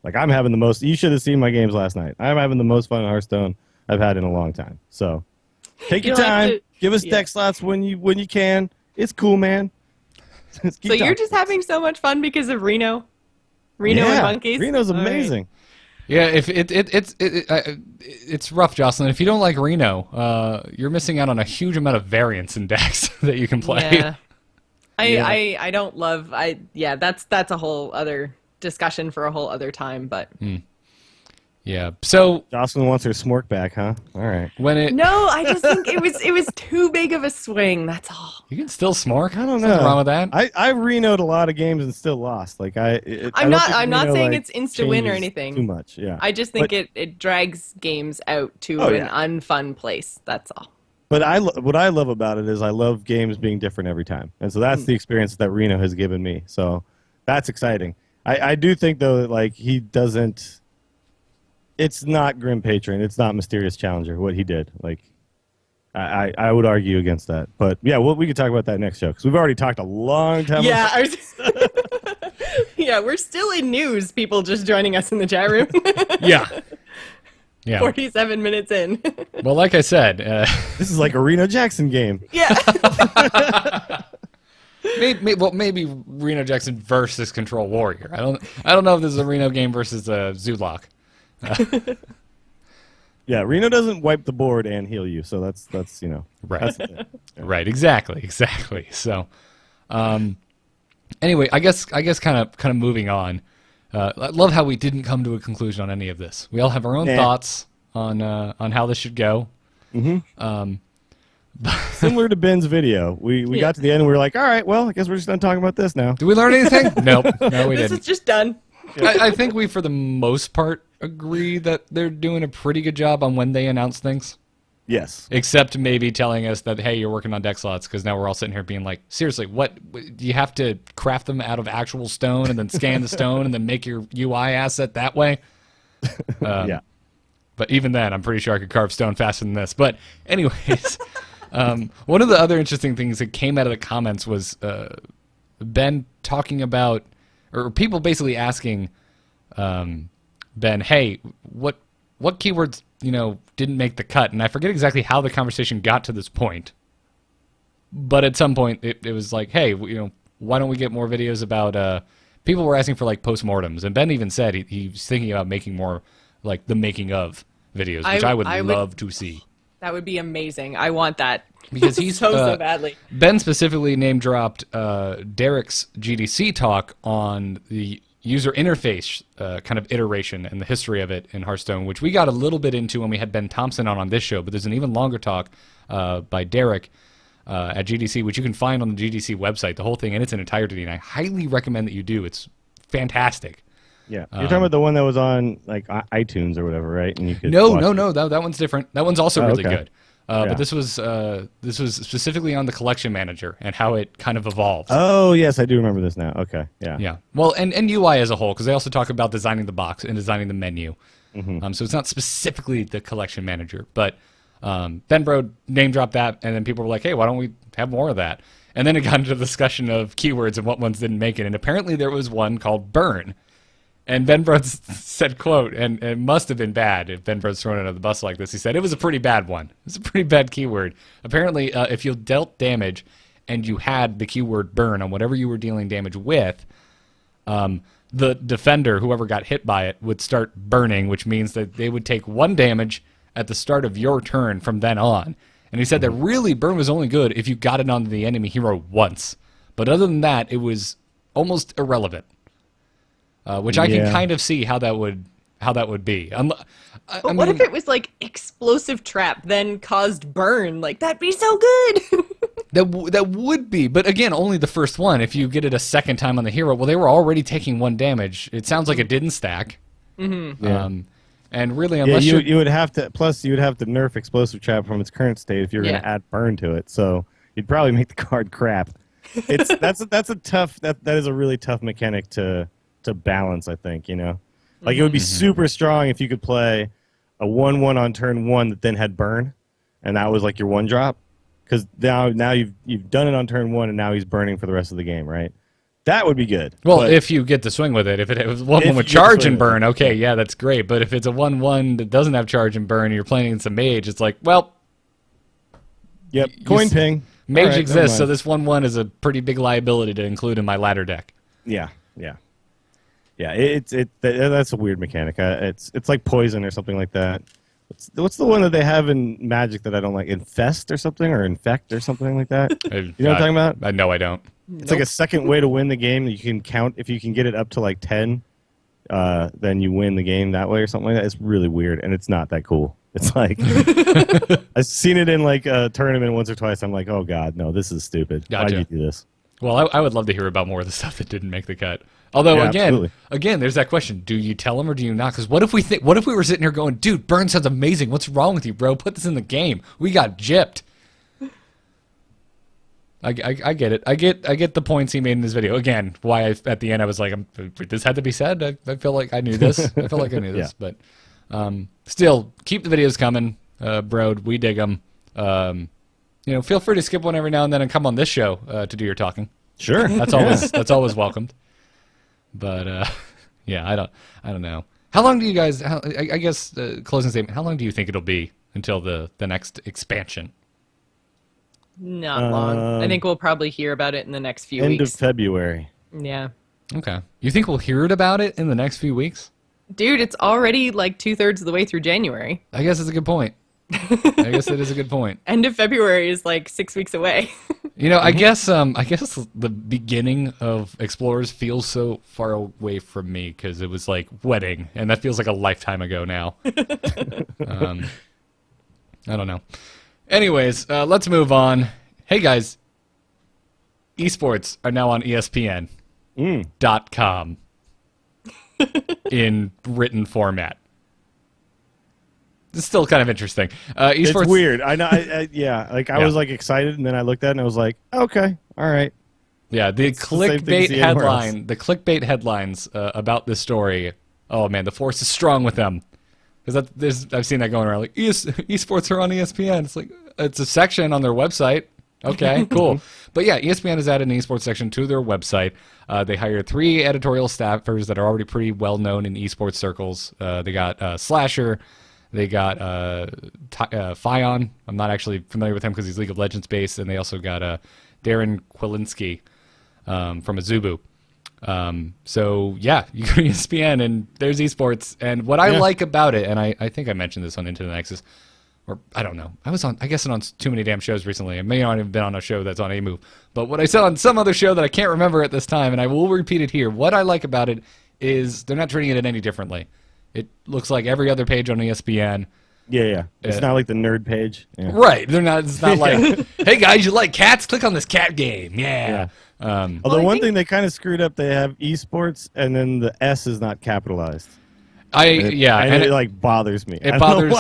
Like I'm having the most. You should have seen my games last night. I'm having the most fun in Hearthstone I've had in a long time. So take your time. Give us deck slots when you can. It's cool, man. So you're just having so much fun because of Reno and Monkeys. Reno's amazing. Yeah, if it's rough, Jocelyn. If you don't like Reno, you're missing out on a huge amount of variance in decks that you can play. Yeah. I don't love. That's a whole other discussion for a whole other time, but. Yeah. So Jocelyn wants her Smork back, huh? All right. No, I just think it was too big of a swing. That's all. You can still Smork. I don't know. Nothing wrong with that. I Reno'd a lot of games and still lost. Like I'm not saying it's insta win or anything. Too much. Yeah. I just think it drags games out to an unfun place. That's all. But what I love about it is I love games being different every time, and so that's the experience that Reno has given me. So that's exciting. I do think though that like he doesn't. It's not Grim Patron. It's not Mysterious Challenger, what he did. Like, I would argue against that. But, yeah, we could talk about that next show, because we've already talked a long time about Yeah, we're still in news, people just joining us in the chat room. Yeah. 47 minutes in. Well, like I said... this is like a Reno Jackson game. Yeah. Maybe Reno Jackson versus Control Warrior. I don't know if this is a Reno game versus a Zoolock. Yeah, Reno doesn't wipe the board and heal you, so that's right. Right, exactly. So, anyway, I guess kind of moving on. I love how we didn't come to a conclusion on any of this. We all have our own thoughts on how this should go. Mm-hmm. Similar to Ben's video, we got to the end and we were like, all right, well, I guess we're just done talking about this now. Did we learn anything? Nope. No, we didn't. This is just done. I think we, for the most part, agree that they're doing a pretty good job on when they announce things. Yes. Except maybe telling us that, hey, you're working on deck slots, because now we're all sitting here being like, seriously, what? Do you have to craft them out of actual stone and then scan the stone and then make your UI asset that way? Yeah. But even then, I'm pretty sure I could carve stone faster than this. But anyways, one of the other interesting things that came out of the comments was Ben talking about, or people basically asking Ben, hey, what keywords didn't make the cut? And I forget exactly how the conversation got to this point, but at some point it was like, hey, why don't we get more videos about? People were asking for like postmortems, and Ben even said he's thinking about making more like the making of videos, which I would love to see. That would be amazing. I want that. Because he's so badly. Ben specifically name dropped Derek's GDC talk on the user interface kind of iteration and the history of it in Hearthstone, which we got a little bit into when we had Ben Thompson on this show. But there's an even longer talk by Derek at GDC, which you can find on the GDC website, the whole thing in its entirety, and I highly recommend that you do. It's fantastic. Yeah, you're talking about the one that was on like iTunes or whatever, right? And you could no, that one's different. That one's also really good. Yeah. But this was specifically on the collection manager and how it kind of evolved. Oh yes, I do remember this now. Okay, yeah. Yeah. Well, and UI as a whole, because they also talk about designing the box and designing the menu. Mm-hmm. So it's not specifically the collection manager, but Ben Brode name dropped that, and then people were like, hey, why don't we have more of that? And then it got into the discussion of keywords and what ones didn't make it, and apparently there was one called burn. And Ben Brode said, quote, and it must have been bad if Ben Brode's thrown under the bus like this. He said, it was a pretty bad one. It's a pretty bad keyword. Apparently, if you dealt damage and you had the keyword burn on whatever you were dealing damage with, the defender, whoever got hit by it, would start burning, which means that they would take 1 damage at the start of your turn from then on. And he said that really burn was only good if you got it onto the enemy hero once. But other than that, it was almost irrelevant. Which I can kind of see how that would be. But what if it was like explosive trap then caused burn? Like that'd be so good. That would be, but again, only the first one. If you get it a second time on the hero, well, they were already taking 1 damage. It sounds like it didn't stack. Yeah. And really, unless you would have to. Plus, you would have to nerf explosive trap from its current state if you're going to add burn to it. So you'd probably make the card crap. That's a tough. That is a really tough mechanic to balance. I think like it would be super strong if you could play a 1/1 on turn 1 that then had burn, and that was like your 1-drop. Because now you've done it on turn 1, and now he's burning for the rest of the game, right? That would be good. Well, if you get to swing with it. If it was 1/1 with charge and burn, okay, yeah, that's great. But if it's a 1/1 that doesn't have charge and burn, and you're playing against a mage, it's like, well, yep, coin ping. Mage right, exists, so this 1/1 is a pretty big liability to include in my ladder deck. Yeah. That's a weird mechanic. It's like poison or something like that. What's the one that they have in Magic that I don't like? Infest or something, or infect or something like that. You know what I'm talking about? No, I don't. It's like a second way to win the game that you can count. If you can get it up to like 10, then you win the game that way or something like that. It's really weird, and it's not that cool. It's like I've seen it in like a tournament once or twice. I'm like, oh god, no, this is stupid. Gotcha. Why'd you do this? Well, I would love to hear about more of the stuff that didn't make the cut. Although again, there's that question: do you tell them or do you not? Because what if we were sitting here going, "Dude, burn sounds amazing. What's wrong with you, bro? Put this in the game. We got gypped." I get it. I get the points he made in this video. Again, why at the end I was like, "This had to be said." I feel like I knew this. I feel like I knew this, but still, keep the videos coming, bro. We dig them. Feel free to skip one every now and then and come on this show to do your talking. Sure, that's always welcomed. But yeah, I don't know. How long do you guys? I guess closing statement. How long do you think it'll be until the next expansion? Not long. I think we'll probably hear about it in the next few weeks. End of February. Yeah. Okay. You think we'll hear about it in the next few weeks? Dude, it's already like 2/3 of the way through January. I guess it's a good point. I guess it is a good point. End of February is like 6 weeks away. I guess the beginning of Explorers feels so far away from me because it was like wedding, and that feels like a lifetime ago now. I don't know. Anyways, let's move on. Hey guys, esports are now on ESPN.com in written format. It's still kind of interesting. Esports, it's weird. I know. I was like excited, and then I looked at it and I was like, okay, all right. Yeah, the clickbait headlines about this story. Oh man, the force is strong with them. Because I've seen that going around. Like esports are on ESPN. It's like it's a section on their website. Okay, cool. But yeah, ESPN has added an esports section to their website. They hired 3 editorial staffers that are already pretty well known in esports circles. They got Slasher. They got Fion. I'm not actually familiar with him because he's League of Legends based. And they also got Darren Kwilinski from Azubu. So yeah, you go to ESPN and there's esports. And what I like about it, and I think I mentioned this on Into the Nexus, or I don't know. I guess on too many damn shows recently. I may not have been on a show that's on A-Move. But what I said on some other show that I can't remember at this time, and I will repeat it here, what I like about it is they're not treating it any differently. It looks like every other page on ESPN. Yeah. It's not like the nerd page. Yeah. Right. It's not like, hey guys, you like cats? Click on this cat game. Yeah. Although one thing they kind of screwed up, they have esports and then the S is not capitalized. And it like bothers me. It bothers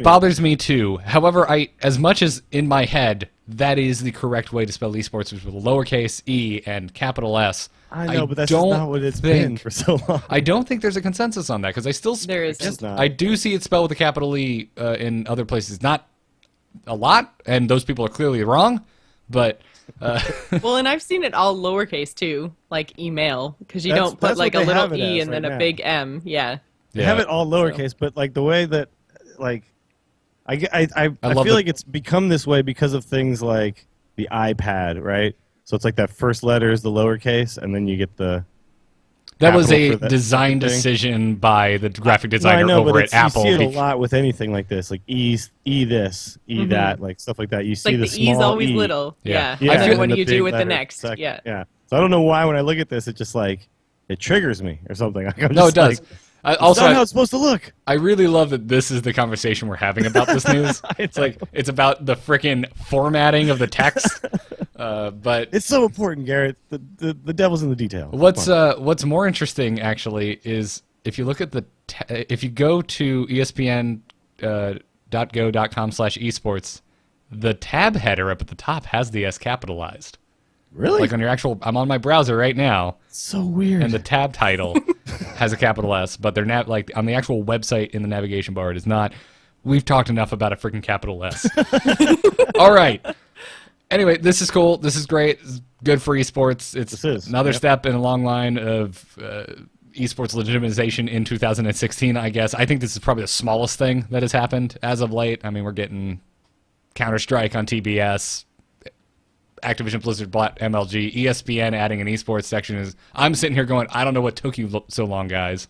bothers me too. However, as much as in my head that is the correct way to spell esports, which is with a lowercase e and capital S. I know, but that's just not what it's been for so long. I don't think there's a consensus on that because there is. I do see it spelled with a capital E in other places, not a lot, and those people are clearly wrong. But well, and I've seen it all lowercase too, like email, because you don't put like a little e and then a big M. Yeah. They have it all lowercase, but like the way that, like, I feel like it's become this way because of things like the iPad, right? So it's like that first letter is the lowercase, and then you get the That was capital a for that design thing. decision by the graphic No, I designer know, over but at Apple. you see it a lot with anything like this, like this, that, like stuff like that. You see Like the the E's small always E. little. Yeah. Yeah. I And feel- then what and do you big do with the letter next? second. Yeah. Yeah. So I don't know why when I look at this, it just like it triggers me or something. Like, I'm No, it just does. Like, Also, that's not how it's supposed to look. I really love that this is the conversation we're having about this news. It's like it's about the frickin' formatting of the text. But It's so important, Garrett. The devil's in the detail. what's more interesting actually is if you look at if you go to espn.go.com/esports, the tab header up at the top has the S capitalized. Really? Like on your actual, I'm on my browser right now, so weird. and the tab title has a capital S, but they're like on the actual website in the navigation bar, it is not. We've talked enough about a freaking capital S. All right. Anyway, this is cool. This is great. It's good for esports. It's another step in a long line of esports legitimization in 2016, I guess. I think this is probably the smallest thing that has happened as of late. I mean, we're getting Counter-Strike on TBS, Activision Blizzard bought MLG, ESPN adding an esports section. I'm sitting here going, I don't know what took you so long, guys.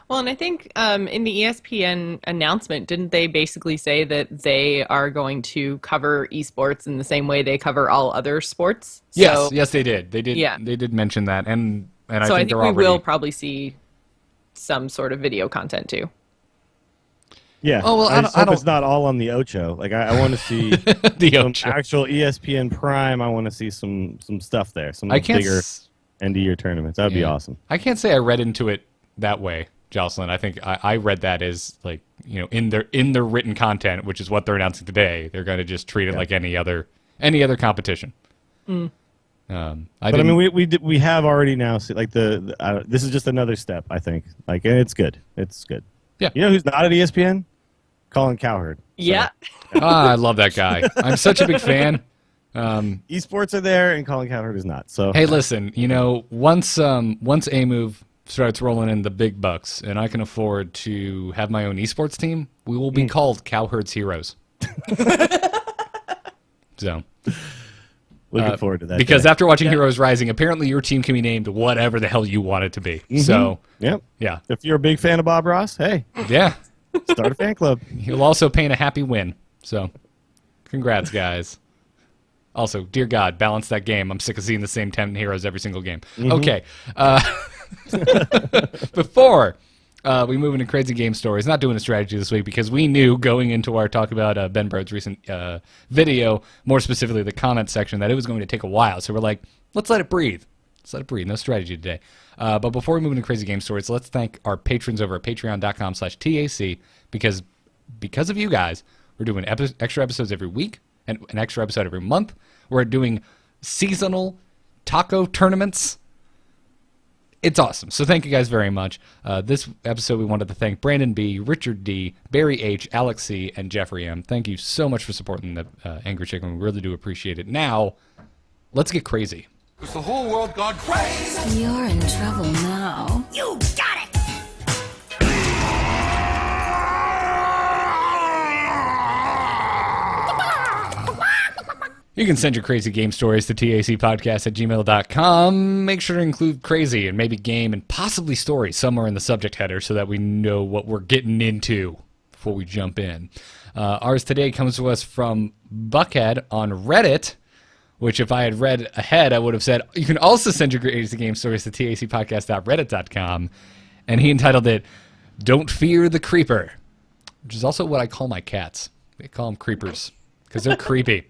Well, and I think in the ESPN announcement, didn't they basically say that they are going to cover esports in the same way they cover all other sports? Yes, yes, they did. They did. Yeah. They did mention that, and I So think I think they're we already. will probably see some sort of video content too. Yeah. Oh, well, I just don't- hope it's not all on the Ocho. Like I want to see the some Ocho. actual ESPN Prime. I want to see some stuff there. Some I can't. bigger end of year tournaments. That'd be Yeah. awesome. I can't say I read into it that way, Jocelyn. I think I read that as like in their written content, which is what they're announcing today. They're going to just treat it like any other competition. But I mean, we have already now seen, like this is just another step. I think like and it's good. It's good. Yeah. You know who's not at ESPN? Colin Cowherd. So, Yeah. I love that guy. I'm such a big fan. Esports are there, and Colin Cowherd is not. So Hey, listen, once A Move starts rolling in the big bucks, and I can afford to have my own esports team, we will be called Cowherd's Heroes. So, looking forward to that. because day. after watching Heroes Rising, apparently your team can be named whatever the hell you want it to be. So, Yep. yeah, If you're a big fan of Bob Ross, hey, yeah, start a fan club. he'll also paint a happy win. So, congrats, guys. Also, dear God, balance that game. I'm sick of seeing the same 10 heroes every single game. Okay. Before we move into crazy game stories, not doing a strategy this week because we knew going into our talk about Ben Brode's recent video, more specifically the comment section, that it was going to take a while. So we're like, let's let it breathe. Let's let it breathe. No strategy today. But before we move into crazy game stories, let's thank our patrons over at patreon.com/TAC because of you guys, we're doing extra episodes every week and an extra episode every month. We're doing seasonal taco tournaments. It's awesome. So thank you guys very much. This episode, we wanted to thank Brandon B., Richard D., Barry H., Alex C., and Jeffrey M. Thank you so much for supporting the Angry Chicken. We really do appreciate it. Now, let's get crazy. Is the whole world gone crazy? You're in trouble now. You got it! You can send your crazy game stories to tacpodcast@gmail.com. Make sure to include crazy and maybe game and possibly story somewhere in the subject header so that we know what we're getting into before we jump in. Ours today comes to us from Buckhead on Reddit, which if I had read ahead, I would have said, you can also send your crazy game stories to tacpodcast.reddit.com. And he entitled it, Don't Fear the Creeper, which is also what I call my cats. They call them creepers because they're creepy.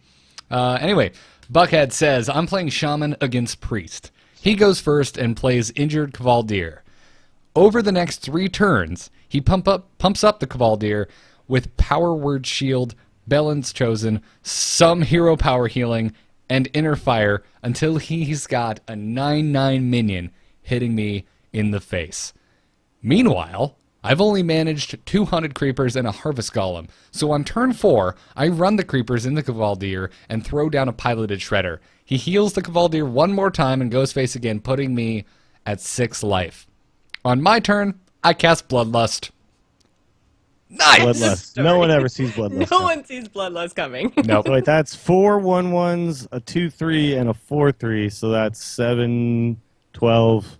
Anyway, Buckhead says, I'm playing Shaman against Priest. He goes first and plays Injured Cavaldir. Over the next 3 turns, he pumps up the Cavaldir with Power Word Shield, Belen's Chosen, some hero power healing, and Inner Fire until he's got a 9/9 minion hitting me in the face. Meanwhile, I've only managed 200 creepers and a harvest golem, so on turn 4, I run the creepers in the Cavaldir and throw down a piloted shredder. He heals the Cavaldir one more time and goes face again, putting me at 6 life. On my turn, I cast Bloodlust. Nice! Bloodlust. No one ever sees Bloodlust. No one sees Bloodlust coming. Nope. So wait, that's 4 1/1s, a 2/3, and a 4/3. So that's 7, 12,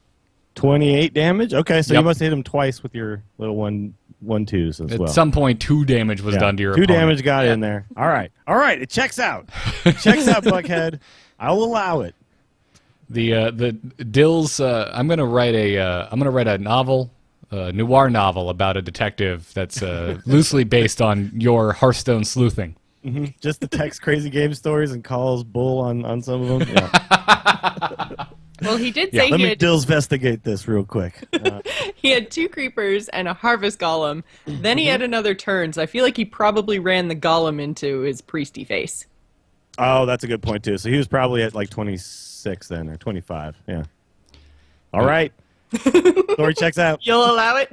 28 damage. Okay, so Yep. you must hit him twice with your little 1/2s as At well. some point, 2 damage was Yeah. done to your 2 opponent. damage got in there. All right. It checks out. Checks out, Buckhead. I'll allow it. The Dills. I'm gonna write a novel, a noir novel about a detective that's loosely based on your Hearthstone sleuthing. Just the text crazy game stories and calls bull on some of them. Yeah. Well, he did Yeah, say let he me had, investigate this real quick. he had 2 creepers and a harvest golem. Then he had another turn, so I feel like he probably ran the golem into his priesty face. Oh, that's a good point too. So he was probably at like 26 then, or 25. Yeah. All right. Story checks out. You'll allow it?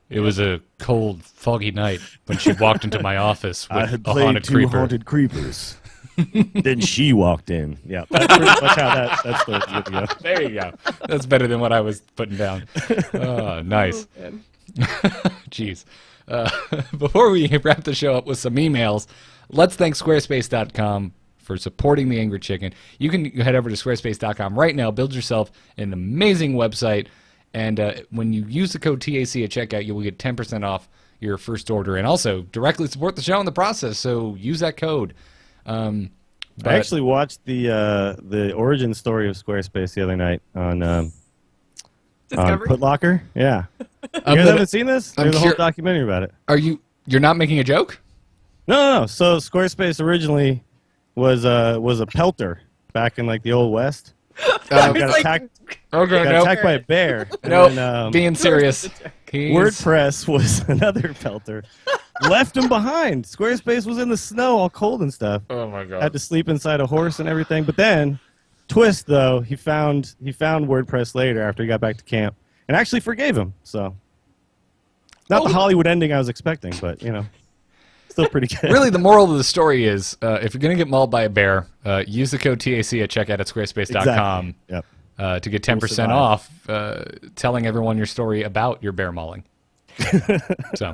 It was a cold, foggy night when she walked into my office I with had a played haunted 2 creeper. haunted creepers. Then she walked in. Yeah, that's pretty much how that story's good to go. There you go. That's better than what I was putting down. Oh, nice. Jeez. Before we wrap the show up with some emails, let's thank Squarespace.com for supporting the Angry Chicken. You can head over to Squarespace.com right now, build yourself an amazing website, and when you use the code TAC at checkout, you will get 10% off your first order, and also directly support the show in the process, so use that code. I actually watched the origin story of Squarespace the other night on Discovery? Putlocker. Yeah. You guys gonna- haven't seen this? I'm There's a whole cur- documentary about it. You're not making a joke? No. So Squarespace originally was a pelter back in like the old west. I was got like, attacked, Okay, got nope. attacked by a bear. And Nope. then, Being serious. He's- WordPress was another pelter. Left him behind. Squarespace was in the snow, all cold and stuff. Oh my god. Had to sleep inside a horse and everything. But then, twist though, he found WordPress later after he got back to camp and actually forgave him. So, not the Hollywood ending I was expecting, but still pretty good. Really, the moral of the story is, if you're going to get mauled by a bear, use the code TAC at checkout at squarespace.com Exactly. Yep. to get 10% survive. off, telling everyone your story about your bear mauling. So,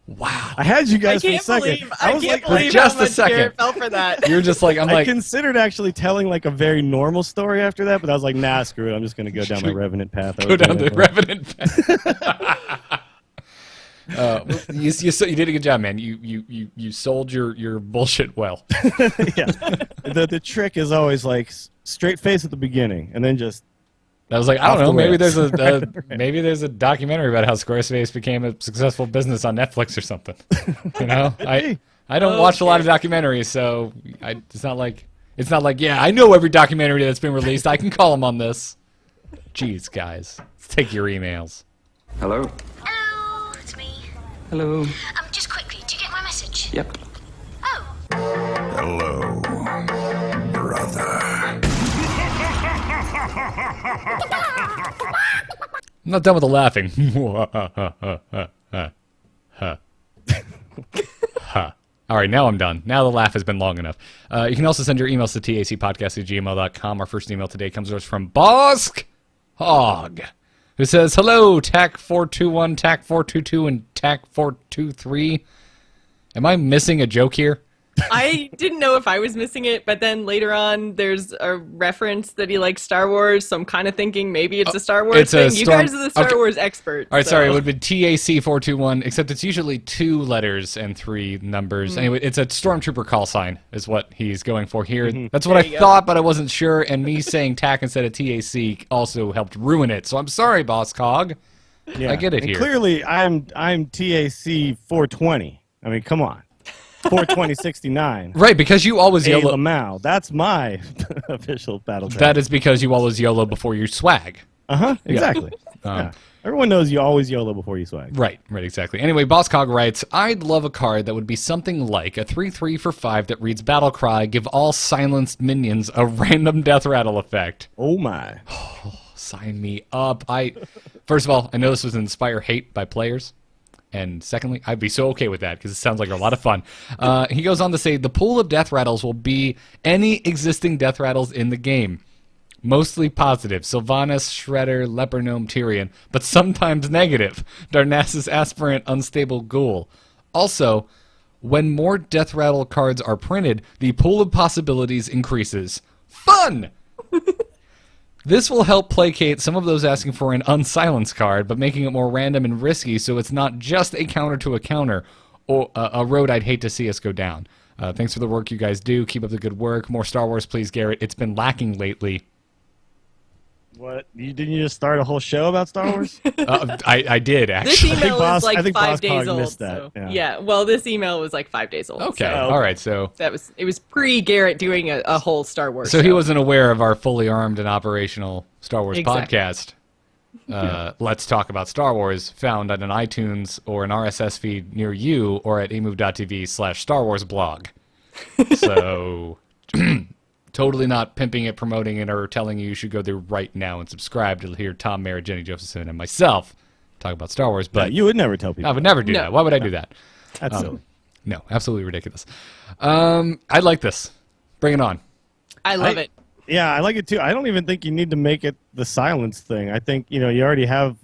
wow. I had you I guys for a can't second. believe, I I was can't like, believe just how a much second. Garrett fell for that. You're just like, I'm I like, considered actually telling like a very normal story after that, but I was like, nah, screw it. I'm just going to go down my Revenant path. I go was down going the for. Revenant path. You did a good job, man. You sold your bullshit well. Yeah. The trick is always like straight face at the beginning, and then just I was like, I Off don't know, the maybe rails. there's maybe there's a documentary about how Squarespace became a successful business on Netflix or something. I don't watch a lot of documentaries, so it's not like yeah, I know every documentary that's been released. I can call them on this. Jeez, guys, let's take your emails. Hello? Hello, it's me. Hello. Just quickly, did you get my message? Yep. Oh, Hello, brother. I'm not done with the laughing. All right, now I'm done. Now the laugh has been long enough. You can also send your emails to tacpodcast@gmail.com. Our first email today comes to us from Bosk Hog, who says, hello, TAC421, TAC422, and TAC423. Am I missing a joke here? I didn't know if I was missing it, but then later on there's a reference that he likes Star Wars, so I'm kind of thinking maybe it's a Star Wars it's a thing. You Storm- guys are the Star okay. Wars experts. All right, so. sorry, it would be TAC421, except it's usually 2 letters and 3 numbers. Anyway, it's a Stormtrooper call sign is what he's going for here. That's what I you go. thought, but I wasn't sure, and me saying TAC instead of TAC also helped ruin it. So I'm sorry, Boss Cog. yeah. I get it and here. Clearly, I'm TAC 420. I mean, come on, 42069. Right, because you always A YOLO. Lamau. That's my official battle. That is because you always YOLO before you swag. Exactly. Yeah. Everyone knows you always YOLO before you swag. Right, exactly. Anyway, Boss Cog writes, I'd love a card that would be something like a 3/3 for 5 that reads Battle Cry, give all silenced minions a random death rattle effect. Oh my. Sign me up. First of all, I know this was inspire hate by players. And secondly, I'd be so okay with that because it sounds like a lot of fun. He goes on to say, the pool of death rattles will be any existing death rattles in the game. Mostly positive. Sylvanas, Shredder, Leper Gnome, Tyrion. But sometimes negative. Darnassus, Aspirant, Unstable Ghoul. Also, when more death rattle cards are printed, the pool of possibilities increases. Fun! This will help placate some of those asking for an unsilenced card, but making it more random and risky so it's not just a counter to a counter, or a road I'd hate to see us go down. Thanks for the work you guys do. Keep up the good work. More Star Wars, please, Garrett. It's been lacking lately. What? Didn't you just start a whole show about Star Wars? I did, This actually. email Boss- is like I think 5 Boss days Cog old. missed that, So, yeah. well, this email was like 5 days old. Okay, so all right, so... it was pre-Garrett doing a whole Star Wars So he show. wasn't aware of our fully armed and operational Star Wars Exactly. podcast. Let's Talk About Star Wars, found on an iTunes or an RSS feed near you, or at amove.tv/Star Wars blog. So, totally not pimping it, promoting it, or telling you should go there right now and subscribe to hear Tom Merritt, Jenny Josephson, and myself talk about Star Wars. But You would never tell people. I would never do No. that. Why would I do that? That's silly. No, absolutely ridiculous. I like this. Bring it on. I love it. Yeah, I like it too. I don't even think you need to make it the silence thing. I think you already have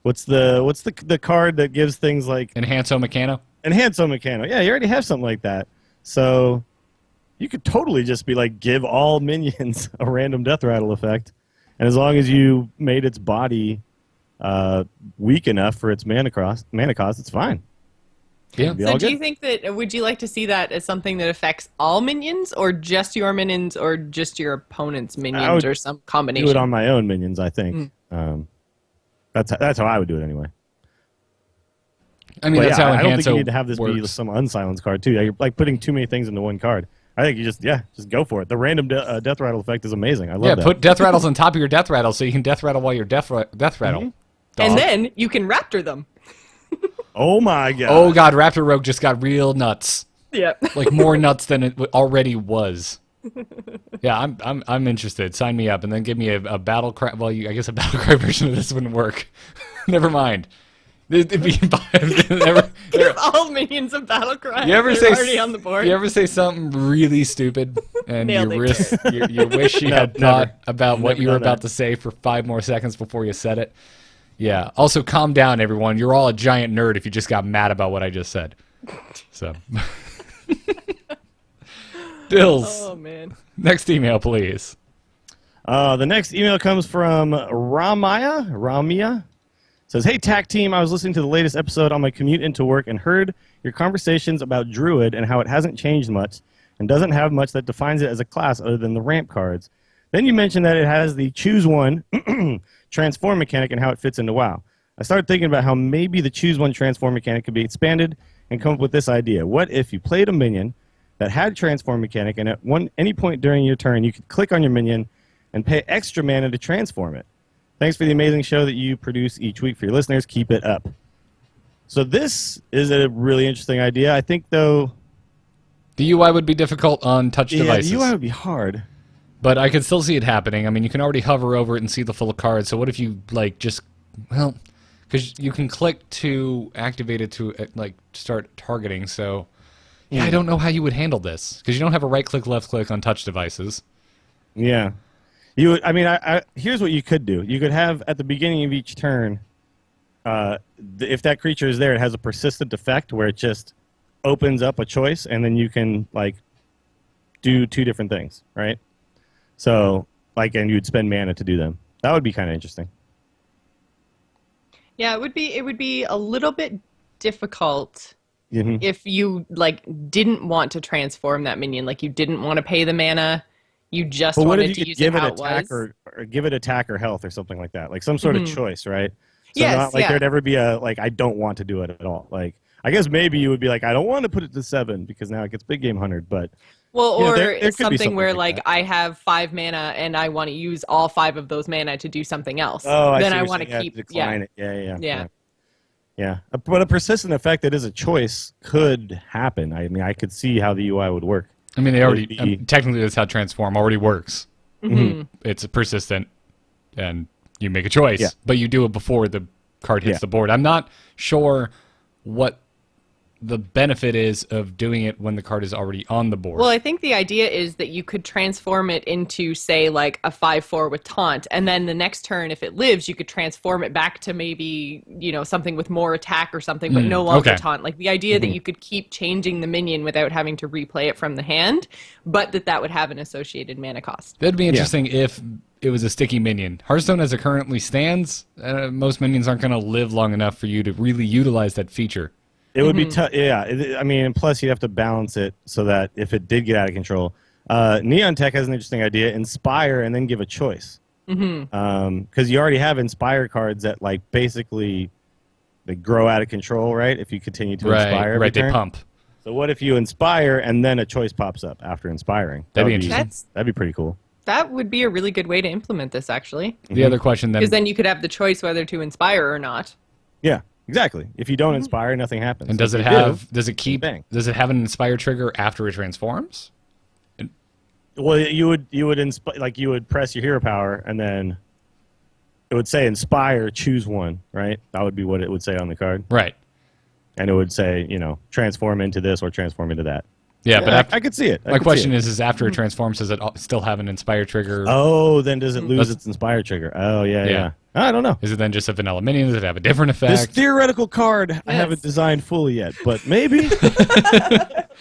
what's the card that gives things like Enhanso Meccano? Enhanso Meccano. Yeah, you already have something like that. So you could totally just be like give all minions a random death rattle effect, and as long as you made its body weak enough for its mana cost, it's fine. Yeah. Be So all do good. you think that, would you like to see that as something that affects all minions, or just your minions, or just your opponent's minions, would or some do combination? it on my own minions, I think. That's how I would do it anyway. I mean, But that's yeah, how I don't think you Enhanso need to have this be works. some unsilenced card too. You're like putting too many things into one card. I think you just go for it. The random death rattle effect is amazing. I love that. Put death rattles on top of your death rattle so you can death rattle while you're death rattle. Mm-hmm. Dog. And then you can raptor them. Oh my god. Oh god, Raptor Rogue just got real nuts. Yep. Like more nuts than it already was. Yeah, I'm interested. Sign me up, and then give me a battle cry. Well, I guess a battle cry version of this wouldn't work. Never mind. It'd be Give all minions a battle cry. You ever They're say already on the board? You ever say something really stupid and Nailed it. you wish you No, had never. thought about what Never you were done about that. to say for 5 more seconds before you said it? Yeah. Also, calm down, everyone. You're all a giant nerd if you just got mad about what I just said. So, Dills, Oh man. next email, please. The next email comes from Ramia. Says, "Hey TAC team, I was listening to the latest episode on my commute into work and heard your conversations about Druid and how it hasn't changed much and doesn't have much that defines it as a class other than the ramp cards. Then you mentioned that it has the choose one transform mechanic and how it fits into WoW. I started thinking about how maybe the choose one transform mechanic could be expanded and come up with this idea. What if you played a minion that had transform mechanic and at any point during your turn you could click on your minion and pay extra mana to transform it? Thanks for the amazing show that you produce each week for your listeners. Keep it up." So this is a really interesting idea. I think, though, The UI would be difficult on touch devices. the UI would be hard. But I can still see it happening. I mean, you can already hover over it and see the full cards. So what if you, like, just, well, because you can click to activate it to, like, start targeting. So, yeah, I don't know how you would handle this. Because you don't have a right-click, left-click on touch devices. Yeah. You would, I mean, here's what you could do. You could have, at the beginning of each turn, if that creature is there, it has a persistent effect where it just opens up a choice, and then you can, like, do 2 different things, right? So, like, and you'd spend mana to do them. That would be kind of interesting. Yeah, it would be a little bit difficult Mhm. if you like didn't want to transform that minion, like you didn't want to pay the mana, you just But what wanted if to you could use give it it how it attack was. or give it attack or health or something like that? Like some sort of choice, right? So Yes, not like yeah. there'd ever be a, like, I don't want to do it at all. Like, I guess maybe you would be like, I don't want to put it to 7 because now it gets big game 100, but Well, You know, or there it's could be something something where like like I have 5 mana and I want to use all 5 of those mana to do something else. oh, I then see I what want you're to saying. keep decline it. Yeah. Yeah. Yeah. But a persistent effect that is a choice could happen. I mean, I could see how the UI would work. I mean, they already, be- technically that's how Transform already works. Mm-hmm. It's persistent, and you make a choice. Yeah. But you do it before the card hits Yeah. the board. I'm not sure what the benefit is of doing it when the card is already on the board. Well, I think the idea is that you could transform it into, say, like a 5/4 with taunt, and then the next turn, if it lives, you could transform it back to maybe, something with more attack or something, but no longer okay. taunt. Like the idea that you could keep changing the minion without having to replay it from the hand, but that would have an associated mana cost. That'd be interesting if it was a sticky minion. Hearthstone, as it currently stands, most minions aren't going to live long enough for you to really utilize that feature. It would be tough. Yeah, I mean, and plus you'd have to balance it so that if it did get out of control, Neon Tech has an interesting idea: inspire and then give a choice. Because you already have inspire cards that basically they grow out of control, right? If you continue to inspire, every they turn. pump. So what if you inspire and then a choice pops up after inspiring? That'd be interesting. That'd be pretty cool. That would be a really good way to implement this, actually. The other question then, Because then you could have the choice whether to inspire or not. Yeah, exactly. If you don't inspire, nothing happens. and does If it you have? do, Does it keep? bang. Does it have an inspire trigger after it transforms? Well, you would you would press your hero power and then it would say inspire, choose one, right? That would be what it would say on the card, Right. and it would say transform into this or transform into that. Yeah, but I could see it. my question is after it transforms, does it still have an inspire trigger? Oh, then does it lose That's- its inspire trigger? Oh, yeah, Yeah. yeah. I don't know. Is it then just a vanilla minion? Does it have a different This effect? theoretical card I haven't designed fully yet, but maybe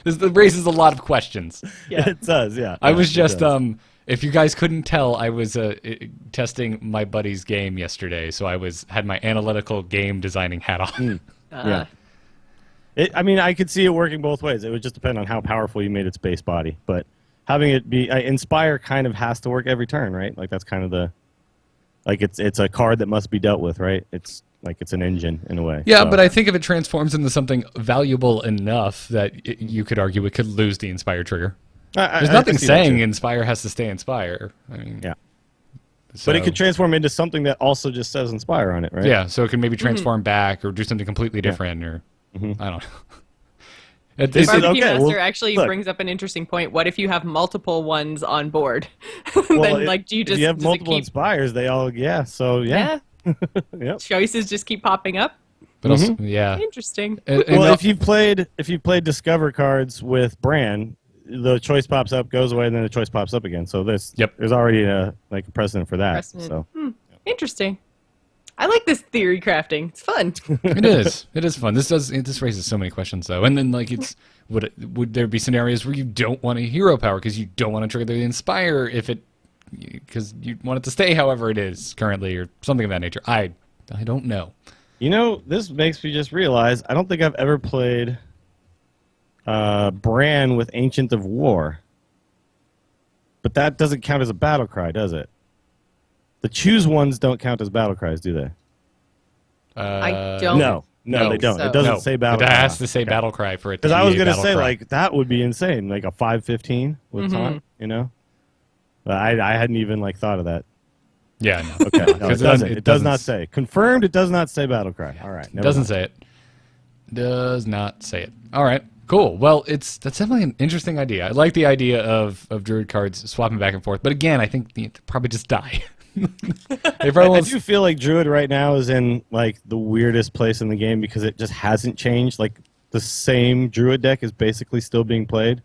This raises a lot of questions. it does. Yeah, I was it just does. if you guys couldn't tell, I was testing my buddy's game yesterday, so I had my analytical game designing hat on. Yeah. I mean, I could see it working both ways. It would just depend on how powerful you made its base body. But having it be inspire kind of has to work every turn, right? Like that's kind of the it's a card that must be dealt with, right? It's like it's an engine in a way. Yeah, So- but I think if it transforms into something valuable enough that you could argue it could lose the inspire trigger. There's nothing I see that saying too. inspire has to stay inspire. I mean, Yeah. so- But it could transform into something that also just says inspire on it, right? Yeah, so it can maybe transform back or do something completely different, or I don't know. This is- Barbecue okay, Master well, actually look. brings up an interesting point. What if you have multiple ones on board? Well, Then, do you if just you have does it multiple keep, inspires, they all So yeah. Yep. choices just keep popping up? But also, yeah. Interesting. And Well, if you've played Discover cards with Bran, the choice pops up, goes away, and then the choice pops up again. So there's already a precedent for that. Precedent. So Interesting. I like this theory crafting. It's fun. It is. It is fun. This raises so many questions though. And then would there be scenarios where you don't want a hero power because you don't want to trigger the inspire because you want it to stay however it is currently or something of that nature. I don't know. this makes me just realize I don't think I've ever played Bran with Ancient of War. But that doesn't count as a battle cry, does it? The choose ones don't count as battle cries, do they? I don't. No, No. they don't. So- It doesn't No, say battle it cry. has to say battle cry for it. Because to I was be a gonna battle say cry. that would be insane, like a 5/15 with taunt, But I hadn't even thought of that. yeah, no. Okay, no, it 'Cause doesn't. it It does doesn't not say confirmed. It does not say battle cry. All right, It doesn't say it. Does not say it. All right, cool. Well, that's definitely an interesting idea. I like the idea of Druid cards swapping back and forth, but again, I think they probably just die. They probably I won't do feel like Druid right now is in the weirdest place in the game because it just hasn't changed. Like the same Druid deck is basically still being played.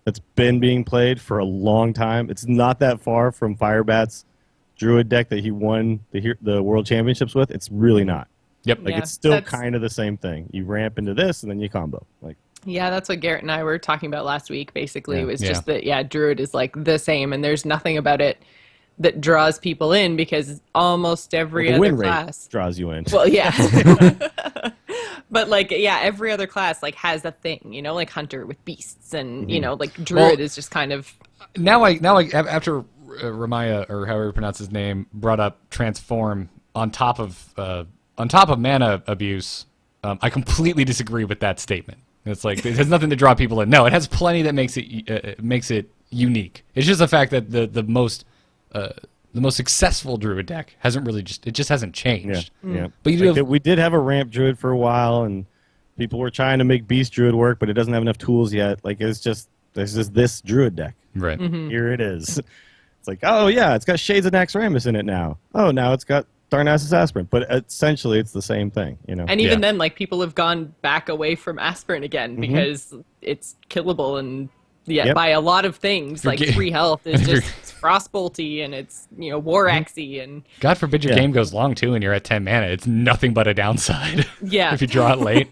It's been being played for a long time. It's not that far from Firebat's Druid deck that he won the World Championships with. It's really not. Yep. Like Yeah, it's still that's- kind of the same thing. You ramp into this and then you combo. Yeah, that's what Garrett and I were talking about last week. Basically, Yeah. it was Yeah. just that Druid is the same, and there's nothing about it that draws people in because almost every the other win class. rate draws you in. Well, yeah. But every other class has a thing, like Hunter with beasts, and Druid Well- is just kind of Now I after Ramaya or however you pronounce his name brought up transform on top of mana abuse, I completely disagree with that statement. It's it has nothing to draw people in. No, it has plenty that makes it unique. It's just the fact that the most successful Druid deck hasn't really just hasn't changed. Yeah. But you do have, we did have a ramp Druid for a while, and people were trying to make Beast Druid work, but it doesn't have enough tools yet. There's just this Druid deck. right. Here it is. It's oh yeah, it's got Shades of Naxxramas in it now. Oh, now it's got Darnassus aspirin, but essentially it's the same thing, you know. And even Yeah. then, like, people have gone back away from aspirin again because it's killable and Yep. by a lot of things. Like Forget- 3 health is if you're- just it's frostbolty and it's Waraxy and God forbid your Yeah. game goes long too, and you're at 10 mana. It's nothing but a downside. Yeah. if you draw it late.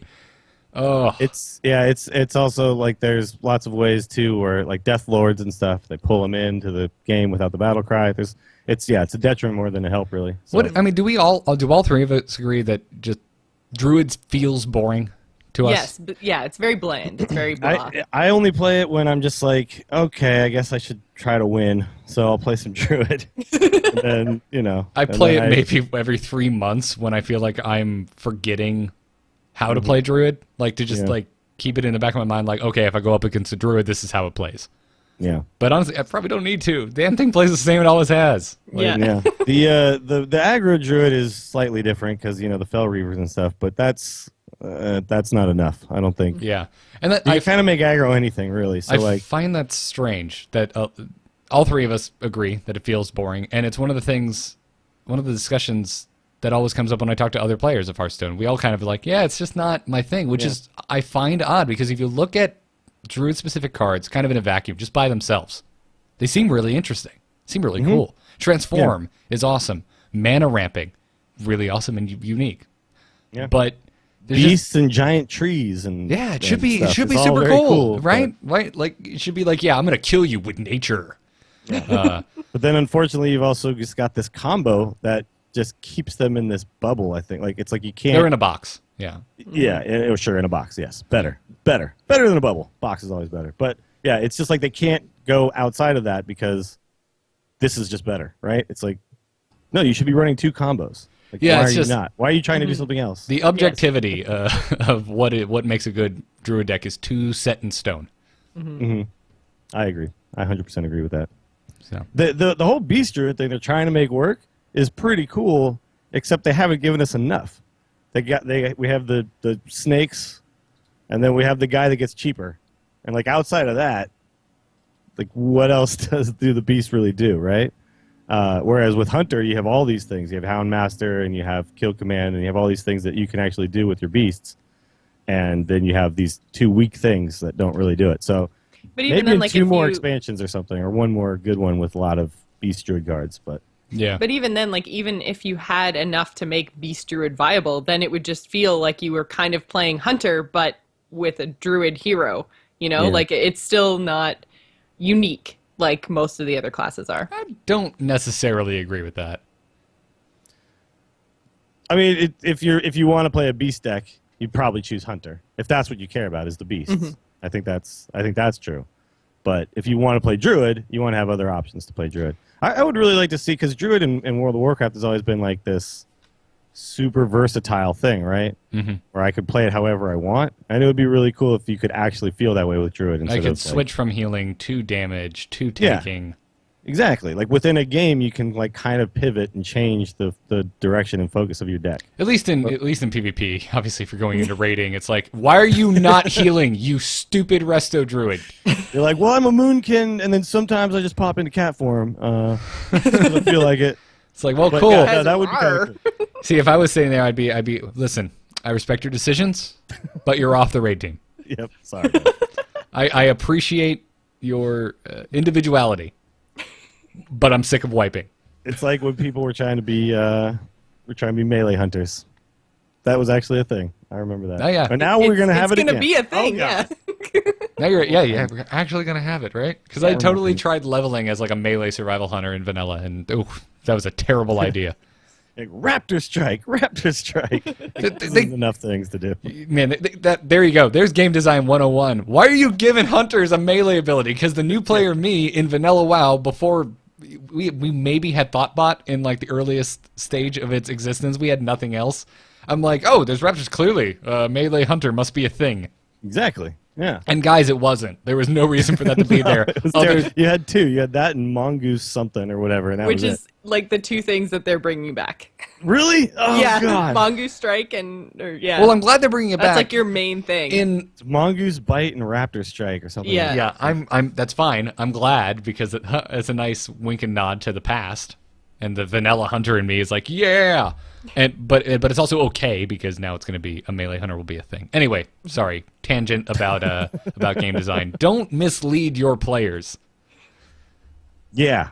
Oh, It's also like there's lots of ways too where like Death Lords and stuff, they pull them into the game without the battle cry. It's a detriment more than a help really. So, what I mean, do all three of us agree that just druids feels boring to us? yes, but yeah, it's very bland. It's very blah. I only play it when I'm just like, okay, I guess I should try to win, so I'll play some druid. And then, I and play then it maybe every 3 months when I feel like I'm forgetting how to play druid, like to just Yeah. like keep it in the back of my mind, like, okay, if I go up against a druid, this is how it plays. Yeah. But honestly, I probably don't need to. Damn thing plays the same it always has. Like, Yeah. Yeah. The aggro druid is slightly different because the Fel Reavers and stuff, but that's not enough. I don't think. Yeah. And that, You I, can kind of make aggro anything really. So I find that strange that all three of us agree that it feels boring. And it's one of the discussions that always comes up when I talk to other players of Hearthstone. We all kind of like, yeah, it's just not my thing, which is, I find odd because if you look at druid-specific cards kind of in a vacuum, just by themselves, they seem really interesting. Seem really cool. Transform is awesome. Mana ramping, really awesome and unique. Yeah. But there's just- beasts and giant trees and yeah, it should and be stuff. it should be It's all super very cool, but- right? Right? Like it should be like, yeah, I'm gonna kill you with nature. But then unfortunately, you've also just got this combo that just keeps them in this bubble. I think like it's like you can't. They're in a box. Yeah. Yeah, sure, in a box. Yes, better than a bubble. Box is always better. But yeah, it's just like they can't go outside of that because this is just better, right? It's like, no, you should be running 2 combos. Like, Yeah, why it's are just- you not? Why are you trying to do something else? The objectivity of what makes a good druid deck is too set in stone. I agree. I 100% agree with that. So The whole beast druid thing they're trying to make work is pretty cool, except they haven't given us enough. We have the snakes, and then we have the guy that gets cheaper, and like outside of that, like what else do the beast really do, right? Whereas with Hunter, you have all these things. You have Houndmaster, and you have Kill Command, and you have all these things that you can actually do with your beasts. And then you have these 2 weak things that don't really do it. So But even maybe then, in like 2 if more you, expansions or something, or 1 more good one with a lot of beast druid cards. But yeah. But even then, like even if you had enough to make Beast Druid viable, then it would just feel like you were kind of playing Hunter, but with a Druid hero. Yeah. Like it's still not unique like most of the other classes are. I don't necessarily agree with that. I mean, if you want to play a beast deck, you'd probably choose Hunter if that's what you care about is the beasts. I think that's true. But if you want to play Druid, you want to have other options to play Druid. I would really like to see, because Druid in World of Warcraft has always been like this super versatile thing, right? Mm-hmm. Where I could play it however I want, and it would be really cool if you could actually feel that way with Druid. I Instead could of, switch from healing to damage to Yeah. tanking. Exactly. Like within a game, you can like kind of pivot and change the direction and focus of your deck. At least in PvP. Obviously, if you're going into raiding, it's like, why are you not healing, you stupid resto druid? You're like, well, I'm a Moonkin, and then sometimes I just pop into cat form. 'Cause I feel like it. It's like, well, But cool. yeah, that would be kind of cool. See, if I was sitting there, I'd be. Listen, I respect your decisions, but you're off the raid team. Yep. Sorry. I appreciate your individuality, but I'm sick of wiping. It's like when people were trying to be melee hunters. That was actually a thing. I remember that. Oh, yeah. And now we're gonna have it It's again. gonna be a thing, Oh, yeah. Now we're actually gonna have it, right? Because I totally tried leveling as like a melee survival hunter in vanilla, and that was a terrible idea. Like, Raptor Strike. There's enough things to do. Man, there you go. There's game design 101. Why are you giving hunters a melee ability? Because the new player me in vanilla WoW, before we maybe had Thoughtbot in like the earliest stage of its existence, we had nothing else. I'm like, oh, there's raptors. Clearly, melee hunter must be a thing. Exactly. Yeah. And guys, it wasn't. There was no reason for that to be there. It was Other- terrible. You had 2. You had that and Mongoose something or whatever, and that Which was is like the 2 things that they're bringing back. it. Really? Oh yeah, God. Mongoose Strike yeah. well, I'm glad they're bringing it That's back. like your main thing. in It's Mongoose Bite and Raptor Strike or something. Yeah. yeah, I'm that's fine. I'm glad because it's a nice wink and nod to the past. and the vanilla hunter in me is like, yeah. But it's also okay because now it's going to be a melee hunter will be a thing. Anyway, sorry, tangent about game design. Don't mislead your players. Yeah.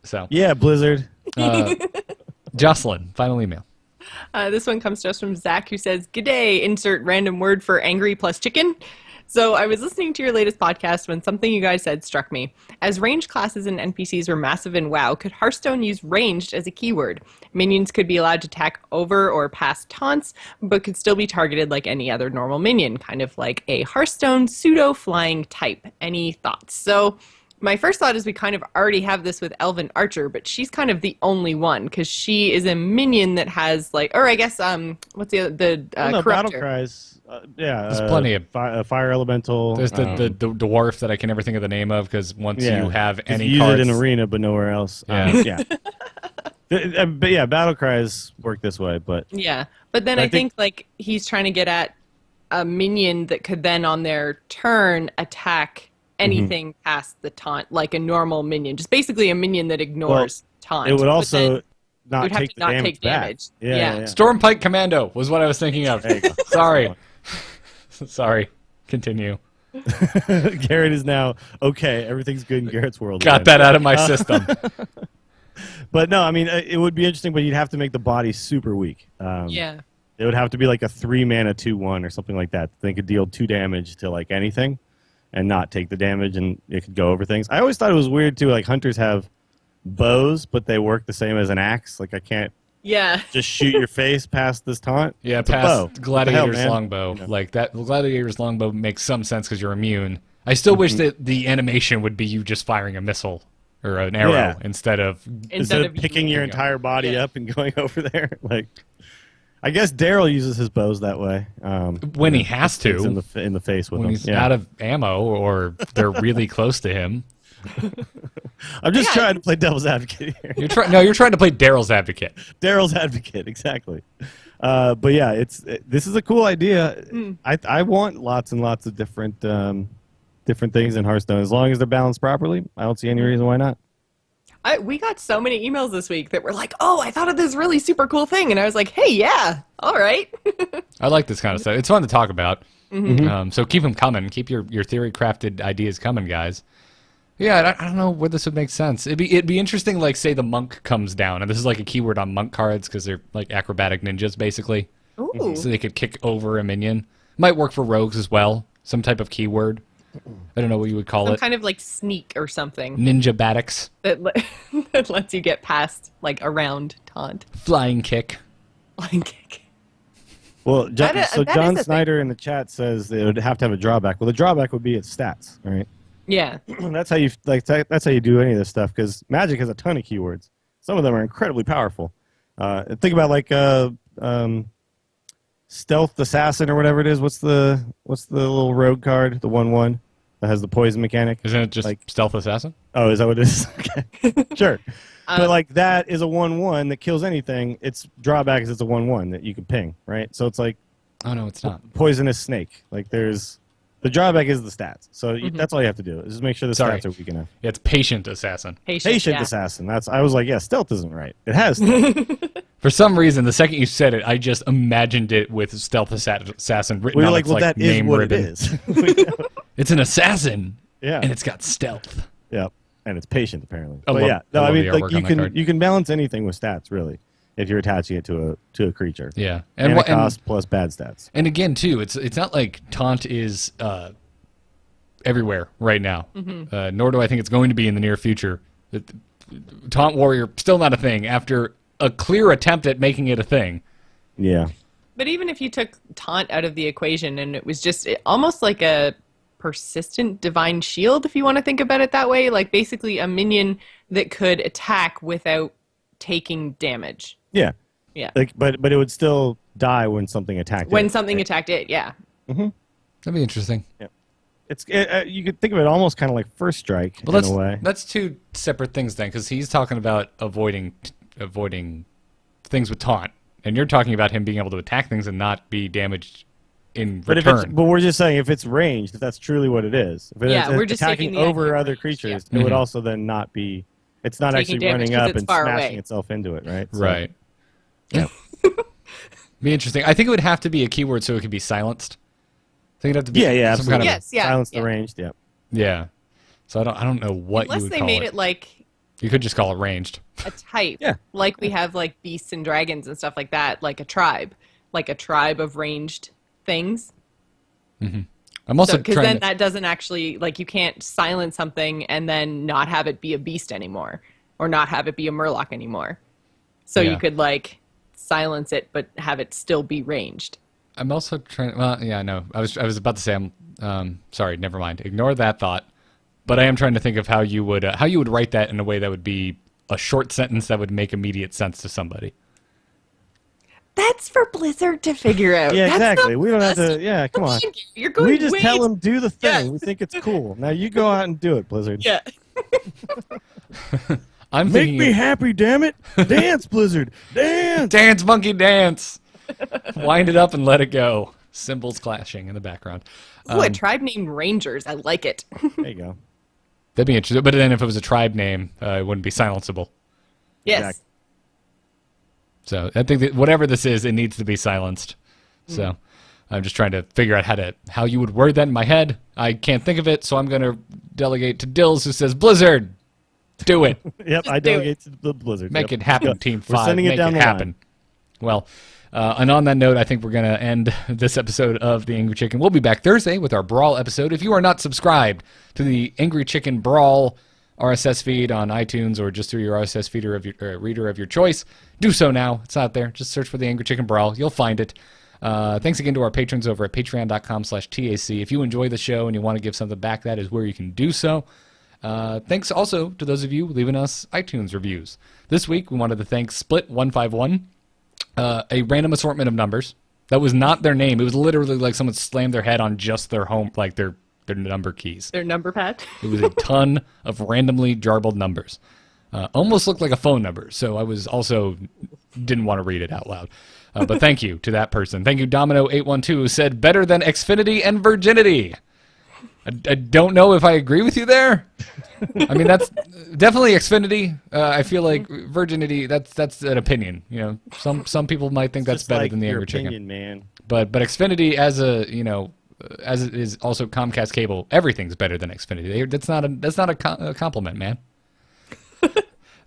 So Yeah, Blizzard. Jocelyn, final email. This one comes to us from Zach, who says, "G'day, insert random word for angry plus chicken." So I was listening to your latest podcast when something you guys said struck me. As ranged classes and NPCs were massive in WoW, could Hearthstone use ranged as a keyword? Minions could be allowed to attack over or past taunts, but could still be targeted like any other normal minion, kind of like a Hearthstone pseudo-flying type. Any thoughts? So my first thought is we kind of already have this with Elven Archer, but she's kind of the only one because she is a minion that has like, or I guess what's the No, corruptor? battle cries. Yeah, There's plenty of fire elemental. There's the dwarf that I can never think of the name of because once you have any use cards, it in arena but nowhere else. Yeah. But yeah, battle cries work this way, but Yeah, but then I I think like he's trying to get at a minion that could then on their turn attack anything past the taunt, like a normal minion, just basically a minion that ignores taunt. it would But also then not would have take to the not damage take back. damage. Yeah, Yeah. yeah. Stormpike Commando was what I was thinking of. There you go. Sorry. Sorry. Continue. Garrett is now okay. Everything's good in Garrett's world. Got again. that out of my system. But no, I mean it would be interesting, but you'd have to make the body super weak. Yeah. It would have to be like a 3-mana 2/1 or something like that. They could deal 2 damage to like anything, and not take the damage, and it could go over things. I always thought it was weird too. Like hunters have bows, but they work the same as an axe. Like I can't Yeah. just shoot your face past this taunt. Yeah, It's a bow. past Gladiator's man? longbow. Like that, Gladiator's longbow makes some sense because you're immune. I still wish that the animation would be you just firing a missile or an arrow Yeah. instead of. Instead of picking your entire body Yeah. up and going over there. Like, I guess Daryl uses his bows that way. When he has Things to. in the face with When them. he's Yeah. out of ammo or they're really close to him. I'm just Yeah. trying to play devil's advocate here. You're trying to play Daryl's advocate. Daryl's advocate, exactly. But yeah, this is a cool idea. I want lots and lots of different things in Hearthstone as long as they're balanced properly. I don't see any reason why not. We got so many emails this week that were like, "Oh, I thought of this really super cool thing," and I was like, "Hey, yeah, all right." I like this kind of stuff. It's fun to talk about. So keep them coming. Keep your theory crafted ideas coming, guys. Yeah, I don't know where this would make sense. It'd be interesting, like say the monk comes down, and this is like a keyword on monk cards because they're like acrobatic ninjas basically. Ooh. So they could kick over a minion. Might work for rogues as well. Some type of keyword. I don't know what you would call Some it. kind of like sneak or something Ninja batics, that lets you get past like around taunt. flying kick. Flying kick. Well, That is a John thing. Snyder in the chat says it would have to have a drawback. Well, the drawback would be its stats, right? Yeah. That's how you that's how you do any of this stuff because Magic has a ton of keywords. Some of them are incredibly powerful. Think about like Stealth Assassin or whatever it is. What's the little rogue card? The 1/1 that has the poison mechanic. Isn't it just Like- stealth assassin? Oh, is that what it is? Okay, sure. But like that is a 1/1 that kills anything. Its drawback is it's a 1/1 that you can ping, right? So it's like Oh no, it's not. poisonous snake. Like there's the drawback is the stats. So that's all you have to do is just make sure the Sorry. stats are weak enough. Yeah, it's patient assassin. Patient yeah. assassin. I was like, yeah, stealth isn't right. It has. For some reason, the second you said it, I just imagined it with stealth assassin written We're on like, its well, that is name what ribbon. it is. It's an assassin, Yeah. and it's got stealth. Yeah. And it's patient apparently. I But love- yeah, I no, I love mean the like artwork on that card. you can balance anything with stats really if you're attaching it to a creature. Yeah, And what- cost plus bad stats. And again, too, it's not like taunt is everywhere right now. Nor do I think it's going to be in the near future. Taunt warrior still not a thing after a clear attempt at making it a thing. Yeah. But even if you took taunt out of the equation and it was just almost like a persistent divine shield, if you want to think about it that way, like basically a minion that could attack without taking damage. Yeah. Yeah. Like but it would still die when something attacked When it. something attacked it, yeah. That'd be interesting. You could think of it almost kind of like first strike Well, in a way. that's two separate things then, because he's talking about avoiding things with taunt, and you're talking about him being able to attack things and not be damaged in But return. but we're just saying if it's ranged, if that's truly what it is. If Yeah, it's we're just attacking taking the idea over of other range, creatures, yeah. it would also then not be It's not taking actually damage running 'cause up it's and far smashing away. itself into it, right? So, Right. Yeah. Be interesting. I think it would have to be a keyword so it could be silenced. I think it'd have to be Yeah, some absolutely. kind of Yes, yeah, Silence yeah. the ranged, yeah. yeah. So I don't know what Unless you would they call made it. it like You could just call it ranged. a type, Yeah. like we have like beasts and dragons and stuff like that, like a tribe of ranged things. I'm also Because trying then to, that doesn't actually, like, you can't silence something and then not have it be a beast anymore, or not have it be a murloc anymore. So Yeah. you could like silence it but have it still be ranged. I'm also trying. Well, yeah, no. I was about to say. I'm sorry. Never mind. Ignore that thought. But I am trying to think of how you would write that in a way that would be a short sentence that would make immediate sense to somebody. That's for Blizzard to figure out. Yeah, That's exactly. not We don't have us. to. Yeah, come on. You're going We just way tell them do the thing. Yeah. We think it's cool. Now you go out and do it, Blizzard. Yeah. I'm Make thinking me happy, damn it! Dance, Blizzard, dance. dance, monkey, dance. Wind it up and let it go. Cymbals clashing in the background. Ooh, a tribe named Rangers. I like it. There you go. That'd be interesting. But then if it was a tribe name, it wouldn't be silenceable. Yes. Exactly. So I think that whatever this is, it needs to be silenced. So I'm just trying to figure out how you would word that in my head. I can't think of it, so I'm going to delegate to Dills, who says, Blizzard, do it. Yep, I do it. delegate to the Blizzard. Make Yep. it happen, Go. Team We're 5. sending it Make down it the happen. Well, and on that note, I think we're going to end this episode of The Angry Chicken. We'll be back Thursday with our Brawl episode. If you are not subscribed to the Angry Chicken Brawl RSS feed on iTunes or just through your RSS feeder of your reader of your choice, do so now. It's out there. Just search for The Angry Chicken Brawl. You'll find it. Thanks again to our patrons over at patreon.com/TAC. If you enjoy the show and you want to give something back, that is where you can do so. Thanks also to those of you leaving us iTunes reviews. This week, we wanted to thank Split151, a random assortment of numbers. That was not their name. It was literally like someone slammed their head on just their home, like their number keys. Their number pad. It was a ton of randomly jarbled numbers. Almost looked like a phone number, so I was also didn't want to read it out loud. But thank you to that person. Thank you, Domino812, who said better than Xfinity and Virginity. I don't know if I agree with you there. I mean, that's definitely Xfinity. I feel like Virginity, that's an opinion. You know, some people might think that's Just better like than the your Angry Chicken. opinion, man. But Xfinity as as it is also Comcast cable, everything's better than Xfinity. That's not a compliment, man.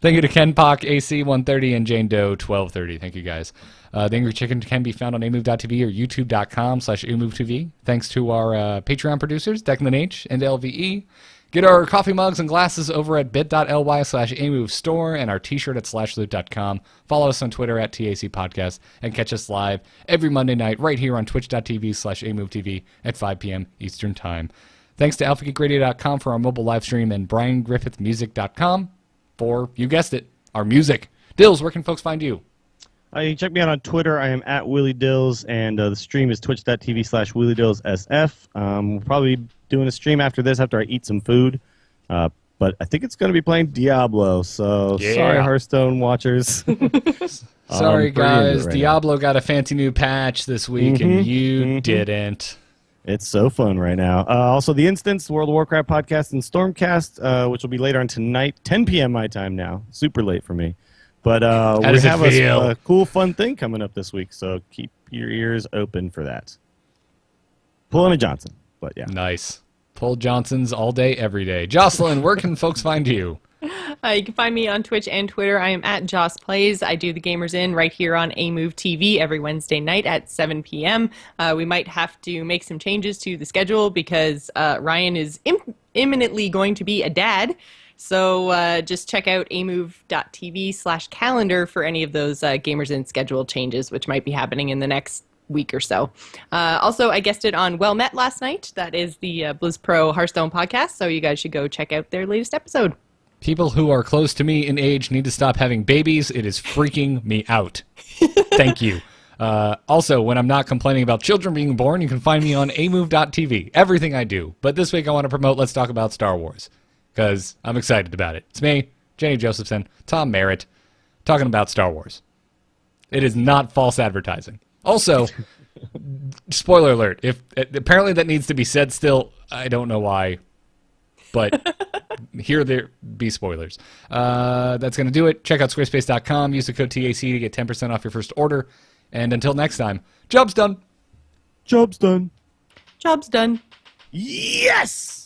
Thank you to Ken Pock, AC130, and Jane Doe 1230. Thank you guys. The Angry Chicken can be found on amove.tv or youtube.com/amovetv. Thanks to our Patreon producers, Declan H and LVE. Get our coffee mugs and glasses over at bit.ly/amovestore and our t-shirt at slashloot.com. Follow us on Twitter at TAC Podcast and catch us live every Monday night right here on twitch.tv/amovetv at 5 p.m. Eastern Time. Thanks to alphageekradio.com for our mobile live stream and briangriffithmusic.com for, you guessed it, our music. Dills, where can folks find you? You can check me out on Twitter. I am at Willie Dills, and the stream is twitch.tv/WillieDillsSF. We'll probably be doing a stream after this, after I eat some food. But I think it's going to be playing Diablo, so Yeah. sorry, Hearthstone watchers. Sorry, pretty into it guys. right Diablo got a fancy new patch this week, and you didn't. It's so fun right now. Also, The Instance, World of Warcraft podcast, and Stormcast, which will be later on tonight, 10 p.m. my time now. Super late for me. But we does it have feel? a cool, fun thing coming up this week, so keep your ears open for that. Pulling a Johnson, but yeah. Nice. Pull Johnsons all day, every day. Jocelyn, where can folks find you? You can find me on Twitch and Twitter. I am at Joss Plays. I do the Gamers In right here on AMove TV every Wednesday night at 7 p.m. We might have to make some changes to the schedule because Ryan is imminently going to be a dad. So just check out amove.tv/calendar for any of those Gamers In schedule changes, which might be happening in the next week or so. Also, I guested on Well Met last night. That is the Blizz Pro Hearthstone podcast. So you guys should go check out their latest episode. People who are close to me in age need to stop having babies. It is freaking me out. Thank you. Also, when I'm not complaining about children being born, you can find me on amove.tv. Everything I do. But this week I want to promote Let's Talk About Star Wars, because I'm excited about it. It's me, Jenny Josephson, Tom Merritt, talking about Star Wars. It is not false advertising. Also, spoiler alert, if apparently that needs to be said still, I don't know why, but here there be spoilers. That's going to do it. Check out squarespace.com. Use the code TAC to get 10% off your first order. And until next time, job's done. Job's done. Job's done. Yes!